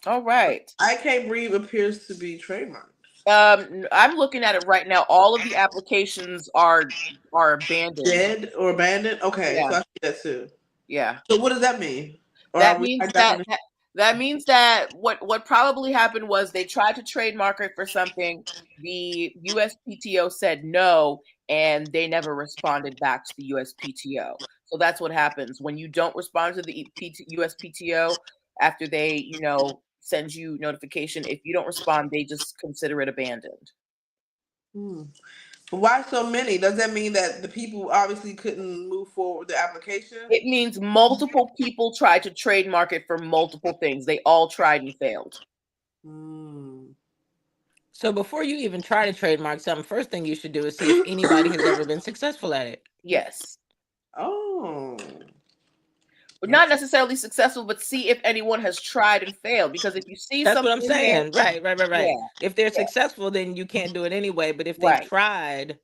[SPEAKER 1] All right.
[SPEAKER 2] I Can't Breathe appears to be trademarked.
[SPEAKER 1] I'm looking at it right now. All of the applications are abandoned.
[SPEAKER 2] Dead or abandoned? Okay,
[SPEAKER 1] Yeah.
[SPEAKER 2] so I see that too.
[SPEAKER 1] Yeah.
[SPEAKER 2] So what does that mean?
[SPEAKER 1] That means That means that what probably happened was they tried to trademark it for something. The USPTO said no, and they never responded back to the USPTO. So that's what happens when you don't respond to the USPTO after they, send you notification. If you don't respond, they just consider it abandoned.
[SPEAKER 2] Hmm. Why so many? Does that mean that the people obviously couldn't move forward with the application?
[SPEAKER 1] It means multiple people tried to trademark it for multiple things. They all tried and failed.
[SPEAKER 2] Hmm.
[SPEAKER 3] So before you even try to trademark something, first thing you should do is see if anybody has ever been successful at it.
[SPEAKER 1] Yes.
[SPEAKER 2] Oh.
[SPEAKER 1] But not necessarily successful, but see if anyone has tried and failed. Because if you see
[SPEAKER 3] That's what I'm
[SPEAKER 1] something in there,
[SPEAKER 3] saying. Right.
[SPEAKER 1] yeah,
[SPEAKER 3] If they're
[SPEAKER 1] yeah,
[SPEAKER 3] successful, then you can't do it anyway. But if they've
[SPEAKER 1] right,
[SPEAKER 3] tried,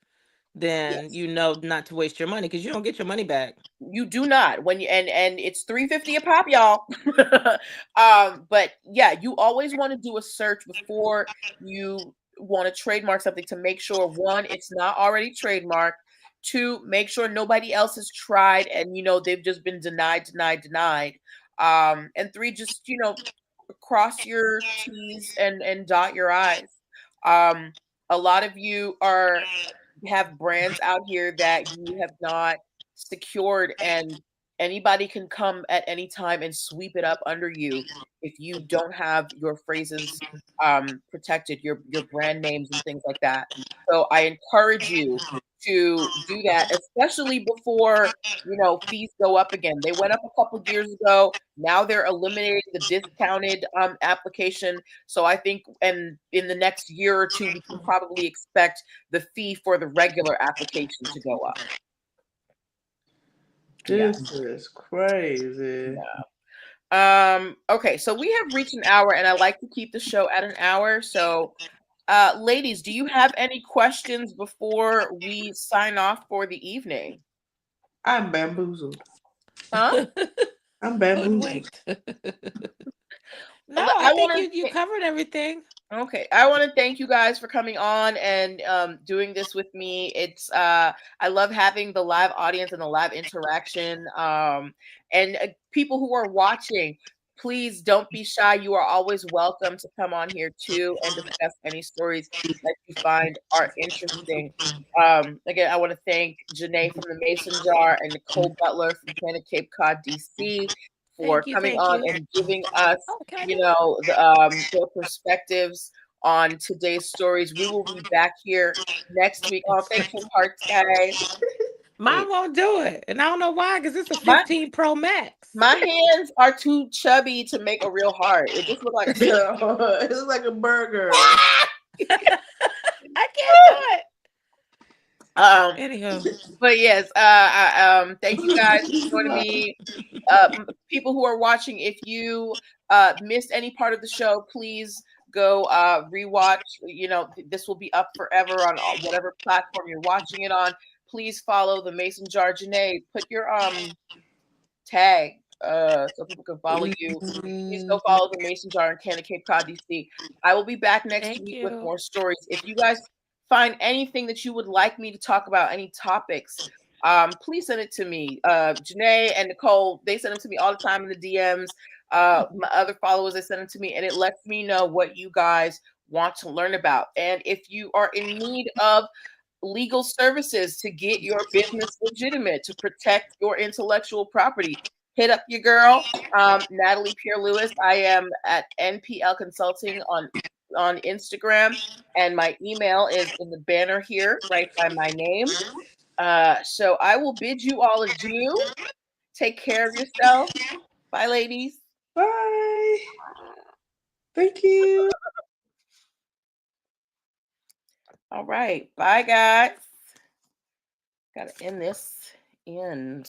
[SPEAKER 3] then
[SPEAKER 1] yes.
[SPEAKER 3] you know not to waste your money because you don't get your money back.
[SPEAKER 1] You do not when you and it's $3.50 a pop, y'all. But yeah, you always want to do a search before you want to trademark something to make sure one, it's not already trademarked. Two, make sure nobody else has tried and they've just been denied. And three, just cross your T's and dot your I's. Um, a lot of you have brands out here that you have not secured, and anybody can come at any time and sweep it up under you if you don't have your phrases protected, your brand names and things like that. So I encourage you to do that, especially before fees go up again. They went up a couple years ago. Now they're eliminating the discounted application. So I think, and in the next year or two, we can probably expect the fee for the regular application to go up. Yeah.
[SPEAKER 2] This is crazy.
[SPEAKER 1] Okay, so we have reached an hour, and I like to keep the show at an hour. So, ladies, do you have any questions before we sign off for the evening?
[SPEAKER 2] I'm bamboozled.
[SPEAKER 1] Huh?
[SPEAKER 2] I'm bamboozled.
[SPEAKER 3] Hoodwinked. No, I
[SPEAKER 1] I
[SPEAKER 3] think
[SPEAKER 1] want
[SPEAKER 3] you
[SPEAKER 1] to.
[SPEAKER 3] covered everything.
[SPEAKER 1] Okay, I want to thank you guys for coming on and doing this with me. It's I love having the live audience and the live interaction. And people who are watching, please don't be shy. You are always welcome to come on here too and discuss any stories that you find are interesting. Again, I want to thank Janae from the Mason Jar and Nicole Butler from Planet Cape Cod, DC, for
[SPEAKER 3] Thank you.
[SPEAKER 1] coming
[SPEAKER 3] Thank
[SPEAKER 1] on
[SPEAKER 3] you.
[SPEAKER 1] and giving us
[SPEAKER 3] Oh, can I do
[SPEAKER 1] their perspectives on today's stories. We will be back here next week. Oh, thanks for hearts, guys.
[SPEAKER 3] Mine won't do it, and I don't know why. Because it's a
[SPEAKER 1] My
[SPEAKER 3] 15 Pro Max.
[SPEAKER 1] my hands are too chubby to make a real heart. It just looks like a
[SPEAKER 2] It looks like a burger.
[SPEAKER 3] I can't do it.
[SPEAKER 1] um.
[SPEAKER 3] Anywho,
[SPEAKER 1] But yes, thank you guys for joining me. People who are watching, if you missed any part of the show, please go rewatch. This will be up forever on whatever platform you're watching it on. Please follow the Mason Jar. Janae, put your tag so people can follow you. Please go follow the Mason Jar and Candy Cape Cod, DC. I will be back next
[SPEAKER 3] thank
[SPEAKER 1] week with
[SPEAKER 3] you.
[SPEAKER 1] more stories. If you guys find anything that you would like me to talk about, any topics, please send it to me. Janae and Nicole, they send them to me all the time in the DMs. My other followers, they send them to me, and it lets me know what you guys want to learn about. And if you are in need of legal services to get your business legitimate, to protect your intellectual property, hit up your girl, Natalie Pierre Lewis. I am at NPL Consulting on Instagram, and my email is in the banner here, right by my name. So I will bid you all adieu. Take care of yourself. Bye, ladies.
[SPEAKER 2] Bye. Thank you.
[SPEAKER 1] All right. Bye, guys. Gotta end this. End.